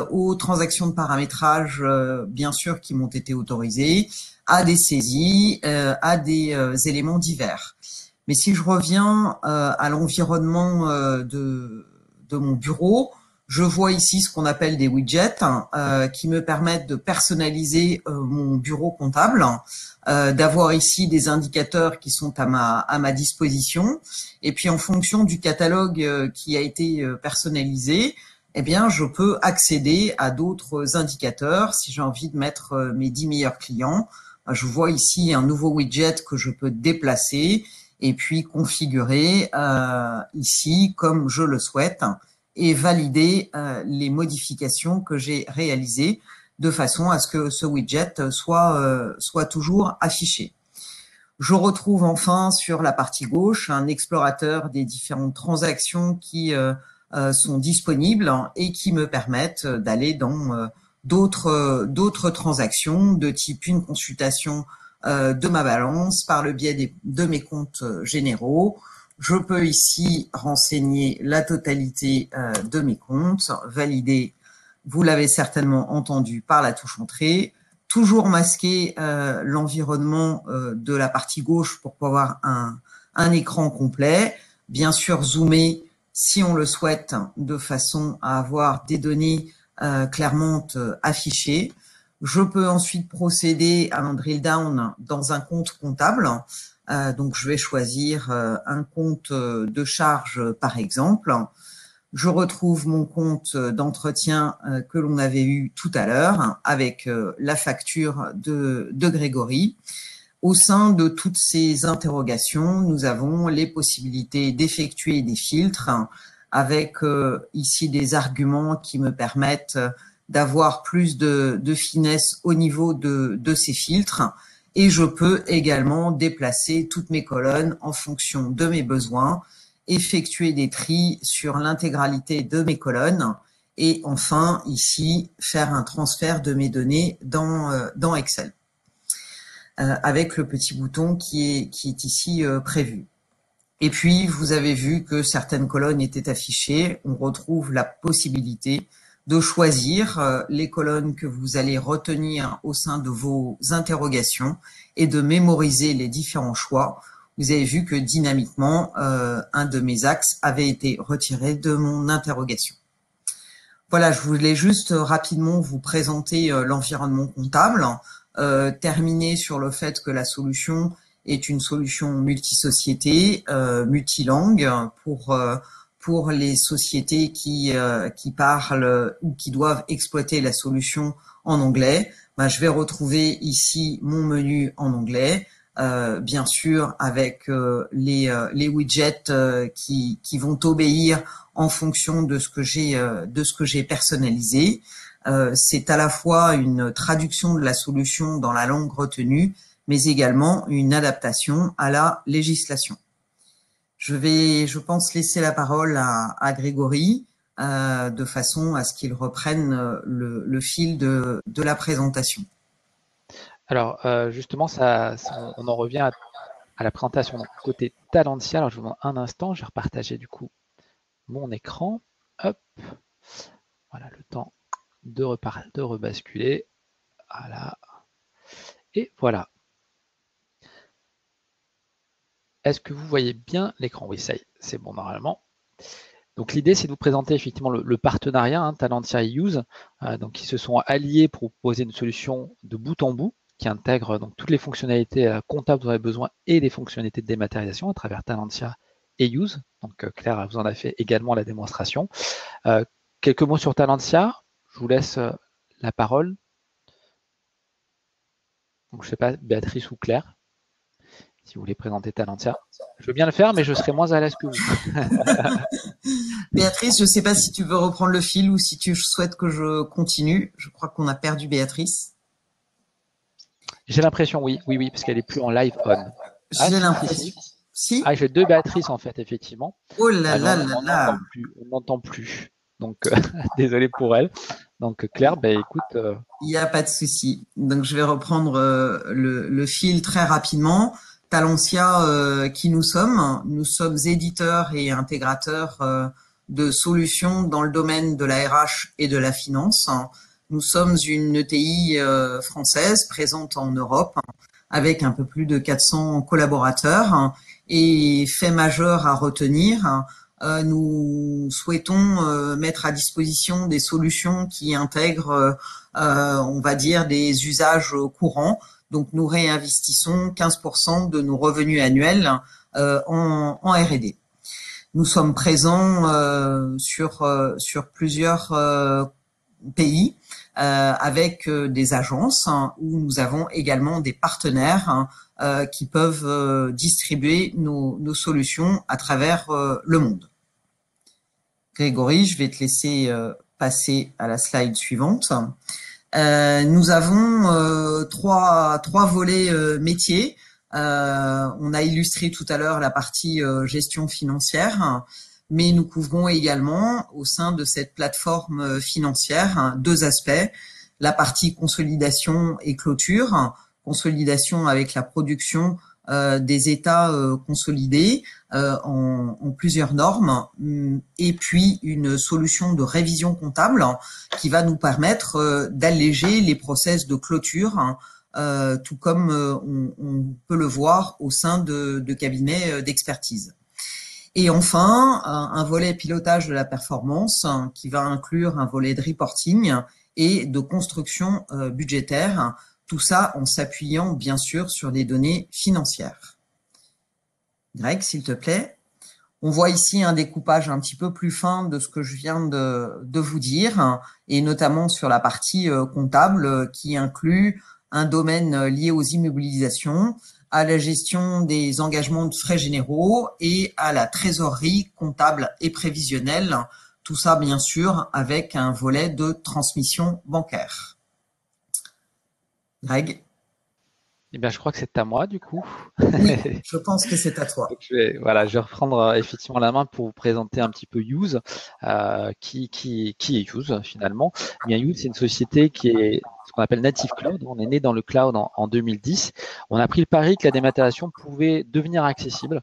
C: aux transactions de paramétrage, bien sûr, qui m'ont été autorisées, à des saisies, à des éléments divers. Mais si je reviens à l'environnement de mon bureau, je vois ici ce qu'on appelle des widgets qui me permettent de personnaliser mon bureau comptable, d'avoir ici des indicateurs qui sont à ma disposition. Et puis en fonction du catalogue qui a été personnalisé, eh bien, je peux accéder à d'autres indicateurs. Si j'ai envie de mettre mes 10 meilleurs clients, je vois ici un nouveau widget que je peux déplacer et puis configurer ici comme je le souhaite et valider les modifications que j'ai réalisées de façon à ce que ce widget soit toujours affiché. Je retrouve enfin sur la partie gauche un explorateur des différentes transactions qui sont disponibles et qui me permettent d'aller dans d'autres transactions de type une consultation de ma balance par le biais de mes comptes généraux. Je peux ici renseigner la totalité de mes comptes, valider, vous l'avez certainement entendu, par la touche entrée, toujours masquer l'environnement de la partie gauche pour pouvoir un écran complet, bien sûr zoomer si on le souhaite de façon à avoir des données clairement affichées. Je peux ensuite procéder à un drill down dans un compte comptable. Donc, je vais choisir un compte de charge, par exemple. Je retrouve mon compte d'entretien que l'on avait eu tout à l'heure avec la facture de Grégory. Au sein de toutes ces interrogations, nous avons les possibilités d'effectuer des filtres avec ici des arguments qui me permettent d'avoir plus de finesse au niveau de ces filtres. Et je peux également déplacer toutes mes colonnes en fonction de mes besoins, effectuer des tris sur l'intégralité de mes colonnes et enfin, ici, faire un transfert de mes données dans Excel avec le petit bouton qui est ici prévu. Et puis, vous avez vu que certaines colonnes étaient affichées. On retrouve la possibilité de choisir les colonnes que vous allez retenir au sein de vos interrogations et de mémoriser les différents choix. Vous avez vu que dynamiquement, un de mes axes avait été retiré de mon interrogation. Voilà, je voulais juste rapidement vous présenter l'environnement comptable, terminer sur le fait que la solution est une solution multisociété, multilangue pour les sociétés qui parlent ou qui doivent exploiter la solution en anglais. Je vais retrouver ici mon menu en anglais, bien sûr avec les widgets qui vont obéir en fonction de ce que j'ai personnalisé. C'est à la fois une traduction de la solution dans la langue retenue, mais également une adaptation à la législation. Je vais, je pense, laisser la parole à Grégory de façon à ce qu'il reprenne le fil de la présentation.
B: Alors, justement, on en revient à la présentation. Donc, côté Talentia, alors je vous demande un instant, je vais repartager du coup mon écran. Hop, voilà, le temps de rebasculer. Voilà. Et voilà. Est-ce que vous voyez bien l'écran? Oui, ça y est, c'est bon normalement. Donc l'idée, c'est de vous présenter effectivement le partenariat Talentia et Use, donc qui se sont alliés pour proposer une solution de bout en bout qui intègre donc toutes les fonctionnalités comptables dont vous avez besoin et les fonctionnalités de dématérialisation à travers Talentia et Use. Donc Claire vous en a fait également la démonstration. Quelques mots sur Talentia. Je vous laisse la parole. Donc je ne sais pas, Béatrice ou Claire, si vous voulez présenter Talentia. Je veux bien le faire, mais je serai moins à l'aise que vous.
C: Béatrice, je ne sais pas si tu veux reprendre le fil ou si tu souhaites que je continue. Je crois qu'on a perdu Béatrice.
B: J'ai l'impression, oui, oui, oui, parce qu'elle est plus en live on. Ah,
C: J'ai
B: si, si,
C: l'impression.
B: si.
C: Si?
B: Ah, j'ai deux Béatrices en fait, effectivement.
C: Oh là
B: Ah, mais
C: là là
B: on
C: là.
B: n'entend plus, on n'entend plus. Donc, désolé pour elle. Donc, Claire, ben écoute,
C: Il n'y a pas de souci. Donc, je vais reprendre le fil très rapidement. Talentia, qui nous sommes? Nous sommes éditeurs et intégrateurs de solutions dans le domaine de la RH et de la finance. Nous sommes une ETI française présente en Europe avec un peu plus de 400 collaborateurs. Et fait majeur à retenir, nous souhaitons mettre à disposition des solutions qui intègrent on va dire des usages courants. Donc nous réinvestissons 15% de nos revenus annuels en R&D. Nous sommes présents sur plusieurs pays avec des agences où nous avons également des partenaires qui peuvent distribuer nos solutions à travers le monde. Grégory, je vais te laisser passer à la slide suivante. Nous avons trois volets métiers. On a illustré tout à l'heure la partie gestion financière, mais nous couvrons également au sein de cette plateforme financière deux aspects. La partie consolidation et clôture, consolidation avec la production des états consolidés en plusieurs normes, et puis une solution de révision comptable qui va nous permettre d'alléger les process de clôture, tout comme on peut le voir au sein de cabinets d'expertise. Et enfin, un volet pilotage de la performance qui va inclure un volet de reporting et de construction budgétaire, tout ça en s'appuyant bien sûr sur les données financières. Greg, s'il te plaît. On voit ici un découpage un petit peu plus fin de ce que je viens de vous dire, et notamment sur la partie comptable qui inclut un domaine lié aux immobilisations, à la gestion des engagements de frais généraux et à la trésorerie comptable et prévisionnelle. Tout ça, bien sûr, avec un volet de transmission bancaire. Greg?
B: eh bien, je crois que c'est à moi du coup.
C: Oui, je pense que c'est à toi.
B: Donc, je vais reprendre effectivement la main pour vous présenter un petit peu Use. Qui est Use finalement? Eh bien, Use, c'est une société qui est ce qu'on appelle native cloud. On est né dans le cloud en 2010. On a pris le pari que la dématérialisation pouvait devenir accessible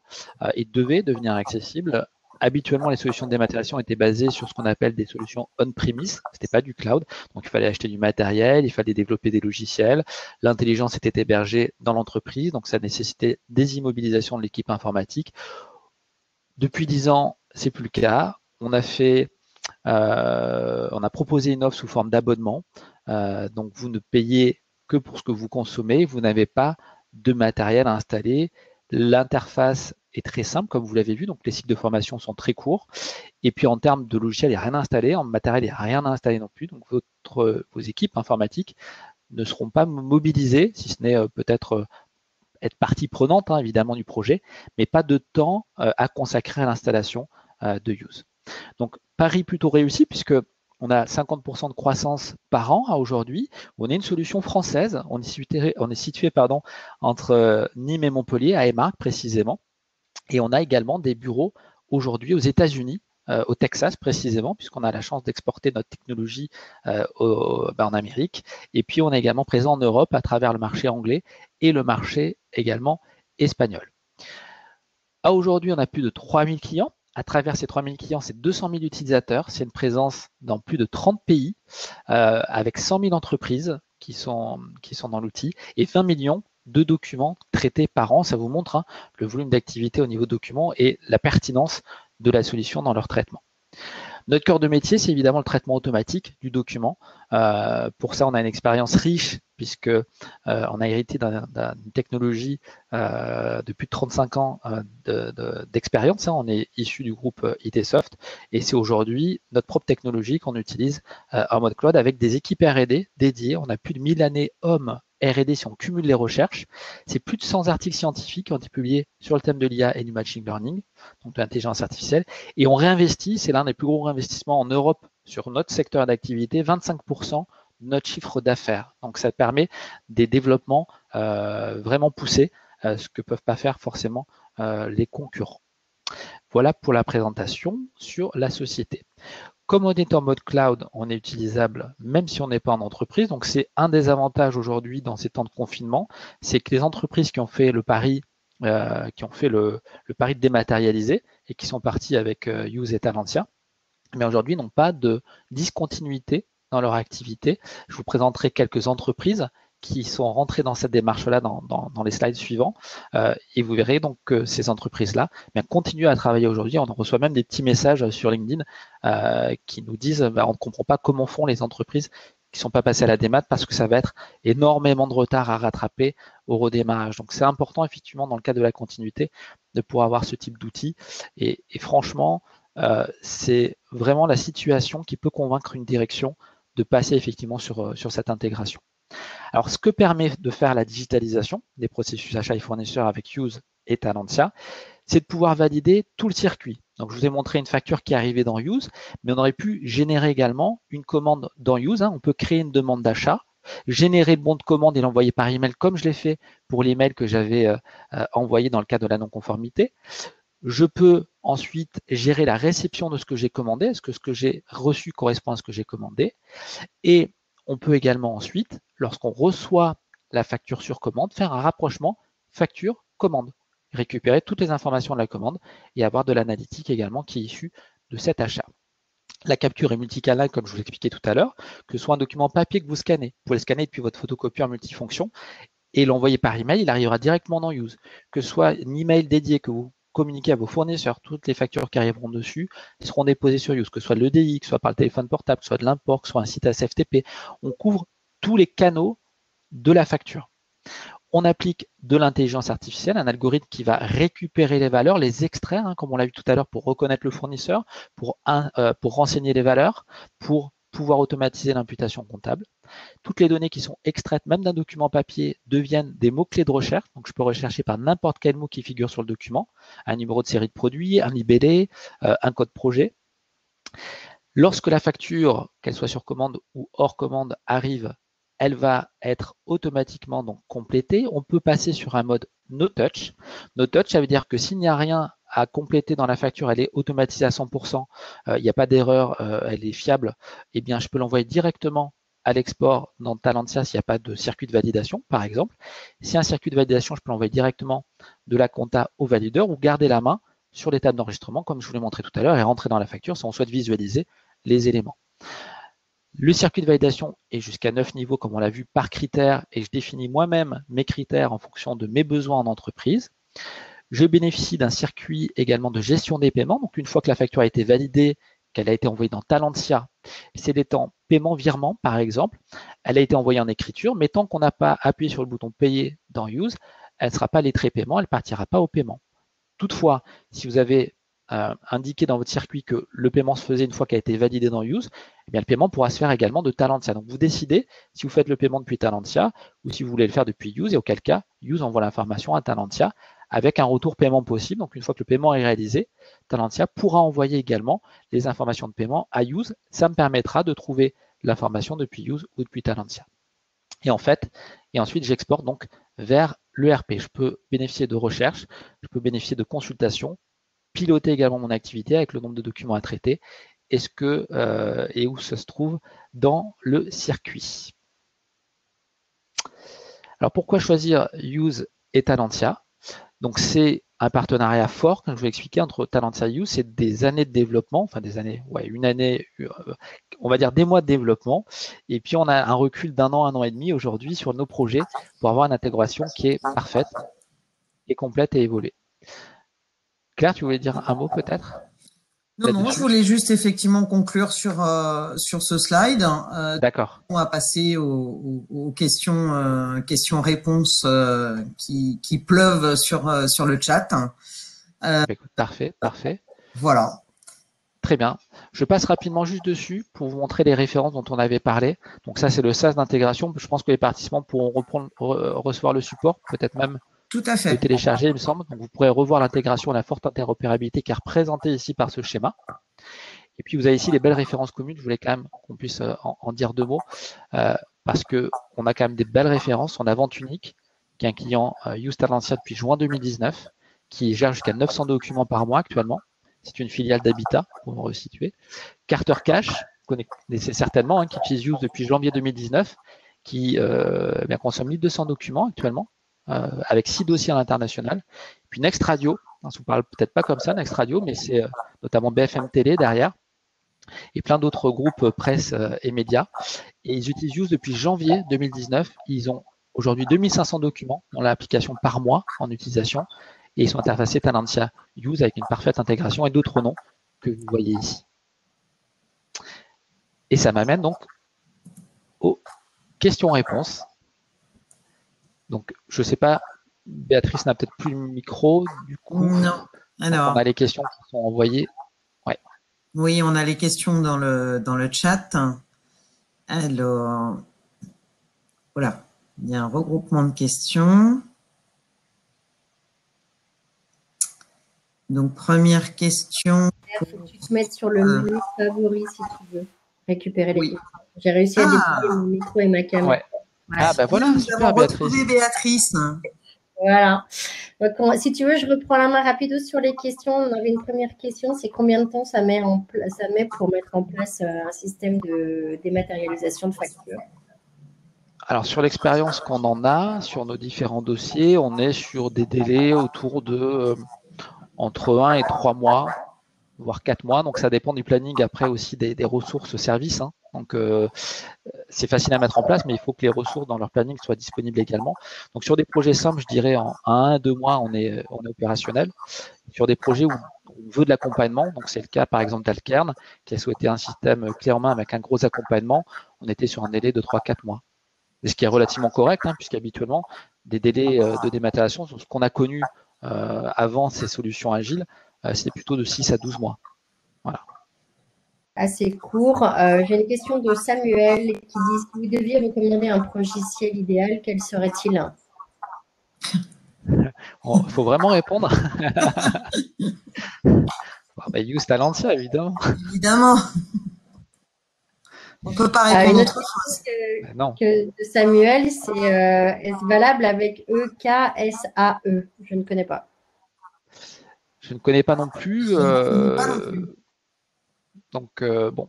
B: et devait devenir accessible. Habituellement, les solutions de dématérialisation étaient basées sur ce qu'on appelle des solutions on-premise. C'était pas du cloud. Donc, il fallait acheter du matériel, il fallait développer des logiciels. L'intelligence était hébergée dans l'entreprise. Donc, ça nécessitait des immobilisations de l'équipe informatique. Depuis 10 ans, c'est plus le cas. On a proposé une offre sous forme d'abonnement. Donc, vous ne payez que pour ce que vous consommez. Vous n'avez pas de matériel à installer. L'interface est très simple, comme vous l'avez vu. Donc, les cycles de formation sont très courts. Et puis, en termes de logiciel, il n'y a rien à installer. En matériel, il n'y a rien à installer non plus. Donc, vos équipes informatiques ne seront pas mobilisées, si ce n'est peut-être être partie prenante, hein, évidemment, du projet, mais pas de temps à consacrer à l'installation de Use. Donc, pari plutôt réussi, puisque on a 50% de croissance par an à aujourd'hui. On est une solution française. On est situé entre Nîmes et Montpellier, à Émarques précisément. Et on a également des bureaux aujourd'hui aux États-Unis, au Texas précisément, puisqu'on a la chance d'exporter notre technologie en Amérique. Et puis, on est également présent en Europe à travers le marché anglais et le marché également espagnol. À aujourd'hui, on a plus de 3000 clients. À travers ces 3000 clients, c'est 200 000 utilisateurs. C'est une présence dans plus de 30 pays, avec 100 000 entreprises qui sont dans l'outil et 20 millions de documents traités par an. Ça vous montre le volume d'activité au niveau documents et la pertinence de la solution dans leur traitement. Notre cœur de métier, c'est évidemment le traitement automatique du document. Pour ça, on a une expérience riche puisque on a hérité d'une technologie de plus de 35 ans d'expérience. On est issu du groupe ITsoft et c'est aujourd'hui notre propre technologie qu'on utilise en mode cloud avec des équipes R&D dédiées. On a plus de 1000 années hommes R&D, si on cumule les recherches, c'est plus de 100 articles scientifiques qui ont été publiés sur le thème de l'IA et du machine learning, donc de l'intelligence artificielle. Et on réinvestit, c'est l'un des plus gros réinvestissements en Europe sur notre secteur d'activité, 25% de notre chiffre d'affaires. Donc ça permet des développements vraiment poussés, ce que ne peuvent pas faire forcément les concurrents. Voilà pour la présentation sur la société. Comme on est en mode cloud, on est utilisable même si on n'est pas en entreprise. Donc, c'est un des avantages aujourd'hui dans ces temps de confinement, c'est que les entreprises qui ont fait le pari, le pari de dématérialiser et qui sont partis avec Use et Talentia, mais aujourd'hui n'ont pas de discontinuité dans leur activité. Je vous présenterai quelques entreprises qui sont rentrées dans cette démarche-là dans les slides suivants. Et vous verrez donc que ces entreprises-là continuent à travailler aujourd'hui. On reçoit même des petits messages sur LinkedIn qui nous disent on ne comprend pas comment font les entreprises qui ne sont pas passées à la démat parce que ça va être énormément de retard à rattraper au redémarrage. Donc c'est important effectivement dans le cadre de la continuité de pouvoir avoir ce type d'outils. Et franchement, c'est vraiment la situation qui peut convaincre une direction de passer effectivement sur cette intégration. Alors, ce que permet de faire la digitalisation des processus achats et fournisseurs avec Use et Talentia, c'est de pouvoir valider tout le circuit. Donc, je vous ai montré une facture qui est arrivée dans Use, mais on aurait pu générer également une commande dans Use. On peut créer une demande d'achat, générer le bon de commande et l'envoyer par email comme je l'ai fait pour l'email que j'avais envoyé dans le cadre de la non-conformité. Je peux ensuite gérer la réception de ce que j'ai commandé. Est-ce que ce que j'ai reçu correspond à ce que j'ai commandé? Et on peut également ensuite, lorsqu'on reçoit la facture sur commande, faire un rapprochement facture-commande, récupérer toutes les informations de la commande et avoir de l'analytique également qui est issue de cet achat. La capture est multicanal, comme je vous l'expliquais tout à l'heure, que ce soit un document papier que vous scannez. Vous pouvez le scanner depuis votre photocopieur multifonction et l'envoyer par email, il arrivera directement dans Use. Que ce soit un email dédié que vous communiquer à vos fournisseurs, toutes les factures qui arriveront dessus seront déposées sur Use, que ce soit de l'EDI, que ce soit par le téléphone portable, que ce soit de l'import, que ce soit un site ASFTP. On couvre tous les canaux de la facture. On applique de l'intelligence artificielle, un algorithme qui va récupérer les valeurs, les extraire, comme on l'a vu tout à l'heure, pour reconnaître le fournisseur, pour renseigner les valeurs, pour pouvoir automatiser l'imputation comptable. Toutes les données qui sont extraites, même d'un document papier, deviennent des mots-clés de recherche. Donc, je peux rechercher par n'importe quel mot qui figure sur le document, un numéro de série de produits, un libellé, un code projet. Lorsque la facture, qu'elle soit sur commande ou hors commande, arrive, elle va être automatiquement donc complétée. On peut passer sur un mode no touch. No touch, ça veut dire que s'il n'y a rien à compléter dans la facture, elle est automatisée à 100%, il n'y a pas d'erreur, elle est fiable, eh bien, je peux l'envoyer directement à l'export dans Talentia s'il n'y a pas de circuit de validation, par exemple. S'il y a un circuit de validation, je peux l'envoyer directement de la compta au valideur ou garder la main sur les tables d'enregistrement, comme je vous l'ai montré tout à l'heure, et rentrer dans la facture si on souhaite visualiser les éléments. Le circuit de validation est jusqu'à 9 niveaux, comme on l'a vu, par critère, et je définis moi-même mes critères en fonction de mes besoins en entreprise. Je bénéficie d'un circuit également de gestion des paiements. Donc, une fois que la facture a été validée, qu'elle a été envoyée dans Talentia, c'est des temps paiement-virement, par exemple. Elle a été envoyée en écriture, mais tant qu'on n'a pas appuyé sur le bouton payer dans Use, elle ne sera pas lettrée paiement, elle ne partira pas au paiement. Toutefois, si vous avez indiqué dans votre circuit que le paiement se faisait une fois qu'il a été validé dans Use, eh bien, le paiement pourra se faire également de Talentia. Donc, vous décidez si vous faites le paiement depuis Talentia ou si vous voulez le faire depuis Use, et auquel cas, Use envoie l'information à Talentia avec un retour paiement possible. Donc, une fois que le paiement est réalisé, Talentia pourra envoyer également les informations de paiement à Use. Ça me permettra de trouver l'information depuis Use ou depuis Talentia. Et ensuite, j'exporte donc vers l'ERP. Je peux bénéficier de recherche, je peux bénéficier de consultation, piloter également mon activité avec le nombre de documents à traiter et où ça se trouve dans le circuit. Alors, pourquoi choisir Use et Talentia? Donc, c'est un partenariat fort, comme je vous l'ai expliqué, entre Talentia et Use. C'est des années de développement, enfin des années, une année, on va dire des mois de développement. Et puis, on a un recul d'1 an, 1 an et demi aujourd'hui sur nos projets pour avoir une intégration qui est parfaite, et complète et évoluée. Claire, tu voulais dire un mot peut-être?
C: Non, je voulais juste effectivement conclure sur ce slide.
B: D'accord.
C: On va passer aux questions-réponses qui pleuvent sur le chat.
B: Parfait.
C: Voilà.
B: Très bien. Je passe rapidement juste dessus pour vous montrer les références dont on avait parlé. Donc ça, c'est le SaaS d'intégration. Je pense que les participants pourront recevoir le support, peut-être même
C: Tout à
B: le
C: fait.
B: télécharger, il me semble. Donc vous pourrez revoir l'intégration et la forte interopérabilité qui est représentée ici par ce schéma. Et puis vous avez ici les belles références communes. Je voulais quand même qu'on puisse en dire deux mots parce qu'on a quand même des belles références. On a Vente Unique, qui est un client Use Talentia depuis juin 2019, qui gère jusqu'à 900 documents par mois actuellement. C'est une filiale d'Habitat, pour me resituer. Carter Cash, vous connaissez certainement, qui utilise Use depuis janvier 2019, qui consomme 1200 documents actuellement, avec 6 dossiers à l'international. Puis Next Radio, ça ne vous parle peut-être pas comme ça, Next Radio, mais c'est notamment BFM Télé derrière, et plein d'autres groupes presse et médias. Et ils utilisent Use depuis janvier 2019. Ils ont aujourd'hui 2500 documents dans l'application par mois en utilisation. Et ils sont interfacés Talentia Use avec une parfaite intégration et d'autres noms que vous voyez ici. Et ça m'amène donc aux questions-réponses. Donc, je ne sais pas, Béatrice n'a peut-être plus le micro, du coup.
C: Non. Alors,
B: on a les questions qui sont envoyées. Ouais.
C: Oui, on a les questions dans le chat. Alors, voilà, il y a un regroupement de questions. Donc, première question.
A: Il faut que tu te mettes sur le menu favori si tu veux récupérer les questions. J'ai réussi à débloquer mon micro et ma caméra.
B: Ouais. Ah, ben voilà,
C: nous
B: super,
C: avons
B: Béatrice.
C: retrouvé Béatrice.
A: Voilà. Donc, si tu veux, je reprends la main rapido sur les questions. On avait une première question, c'est combien de temps ça met pour mettre en place un système de dématérialisation de factures?
B: Alors, sur l'expérience qu'on en a, sur nos différents dossiers, on est sur des délais autour de entre 1 et 3 mois, voire 4 mois. Donc, ça dépend du planning après aussi des ressources services. Hein. Donc, c'est facile à mettre en place, mais il faut que les ressources dans leur planning soient disponibles également. Donc, sur des projets simples, je dirais en 1 à 2 mois, on est opérationnel. Sur des projets où on veut de l'accompagnement, donc c'est le cas par exemple d'Alkern, qui a souhaité un système clé en main avec un gros accompagnement, on était sur un délai de 3-4 mois. Ce qui est relativement correct, hein, puisqu'habituellement, des délais de dématérialisation, ce qu'on a connu avant ces solutions agiles, c'est plutôt de 6 à 12 mois. Voilà.
A: Assez court. J'ai une question de Samuel qui dit si vous deviez recommander un logiciel idéal, quel serait-il?
B: Il faut vraiment répondre. Use Talentia, évidemment.
C: Évidemment. On ne peut pas répondre autre chose.
A: Que de Samuel, c'est est-ce valable avec EKSAE? Je ne connais pas.
B: Je ne connais pas non plus. Donc, bon,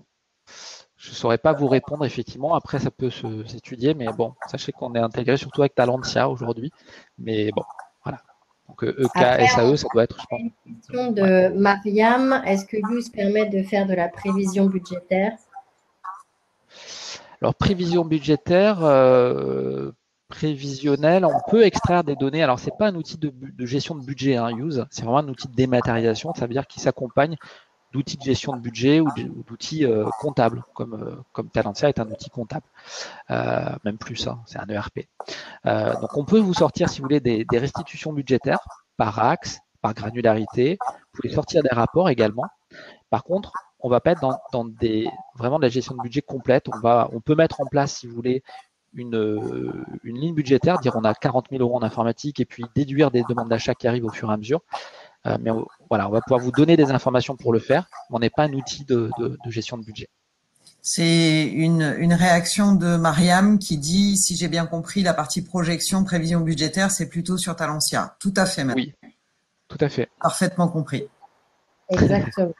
B: je ne saurais pas vous répondre, effectivement. Après, ça peut s'étudier, mais bon, sachez qu'on est intégré surtout avec Talentia aujourd'hui. Mais bon, voilà. Donc, EKSAE, ça doit être, je pense.
A: Une question de Mariam. Est-ce que Use permet de faire de la prévision budgétaire?
B: Alors, prévision budgétaire, prévisionnelle, on peut extraire des données. Alors, ce n'est pas un outil de gestion de budget, hein, Use. C'est vraiment un outil de dématérialisation. Ça veut dire qu'il s'accompagne d'outils de gestion de budget ou d'outils comptables, comme Talentia est un outil comptable. Même plus, hein, c'est un ERP. Donc, on peut vous sortir, si vous voulez, des restitutions budgétaires par axe, par granularité. Vous pouvez sortir des rapports également. Par contre, on ne va pas être dans vraiment de la gestion de budget complète. On peut mettre en place, si vous voulez, une ligne budgétaire, dire on a 40 000 € en informatique et puis déduire des demandes d'achat qui arrivent au fur et à mesure. Mais voilà, on va pouvoir vous donner des informations pour le faire. On n'est pas un outil de gestion de budget.
C: C'est une réaction de Mariam qui dit, si j'ai bien compris, la partie projection, prévision budgétaire, c'est plutôt sur Talentia. Tout à fait, madame.
B: Oui, tout à fait.
C: Parfaitement compris.
A: Exactement.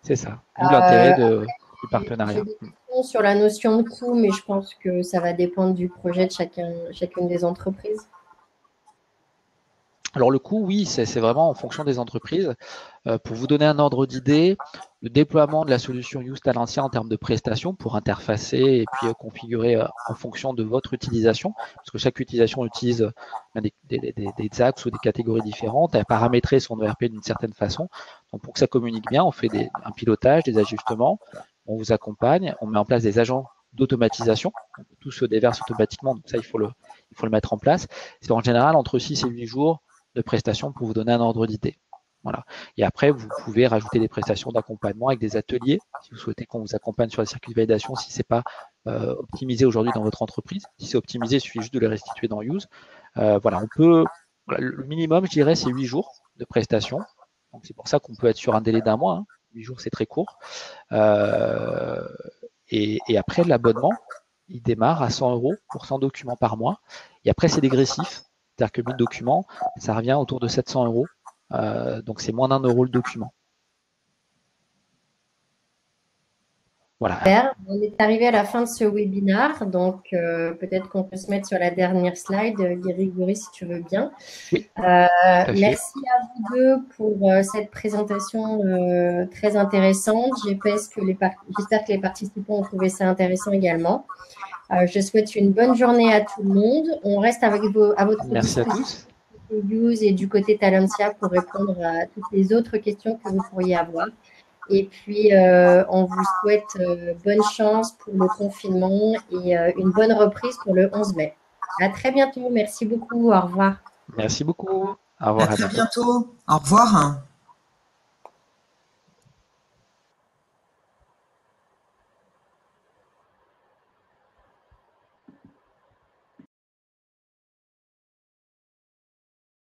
B: C'est ça. D'où l'intérêt du partenariat.
A: J'ai des questions sur la notion de coût, mais je pense que ça va dépendre du projet de chacune des entreprises.
B: Alors le coût, oui, c'est vraiment en fonction des entreprises. Pour vous donner un ordre d'idée, le déploiement de la solution Use Talentia en termes de prestations pour interfacer et puis configurer en fonction de votre utilisation, parce que chaque utilisation utilise des axes ou des catégories différentes, à paramétrer son ERP d'une certaine façon. Donc pour que ça communique bien, on fait un pilotage, des ajustements, on vous accompagne, on met en place des agents d'automatisation, tout se déverse automatiquement, donc ça il faut le mettre en place. C'est en général entre 6 et 8 jours de prestations pour vous donner un ordre d'idée. Voilà. Et après, vous pouvez rajouter des prestations d'accompagnement avec des ateliers, si vous souhaitez qu'on vous accompagne sur les circuits de validation, si ce n'est pas optimisé aujourd'hui dans votre entreprise. Si c'est optimisé, il suffit juste de le restituer dans Use. Voilà, voilà, le minimum, je dirais, c'est 8 jours de prestations. Donc c'est pour ça qu'on peut être sur un délai d'1 mois. 8 jours, c'est très court. Et après, l'abonnement, il démarre à 100 € pour 100 documents par mois. Et après, c'est dégressif. C'est-à-dire que 1000 documents, ça revient autour de 700 €. Donc, c'est moins d'1 € le document. Voilà.
A: On est arrivé à la fin de ce webinaire, donc peut-être qu'on peut se mettre sur la dernière slide, Grégory, si tu veux bien.
B: Oui,
A: merci à vous deux pour cette présentation très intéressante. J'espère que les participants ont trouvé ça intéressant également. Je souhaite une bonne journée à tout le monde. On reste à votre
B: Merci à tous.
A: Use et du côté Talentia pour répondre à toutes les autres questions que vous pourriez avoir. Et puis, on vous souhaite bonne chance pour le confinement et une bonne reprise pour le 11 mai. À très bientôt. Merci beaucoup. Au revoir.
B: Merci beaucoup. Au revoir.
C: À très bientôt. Au revoir.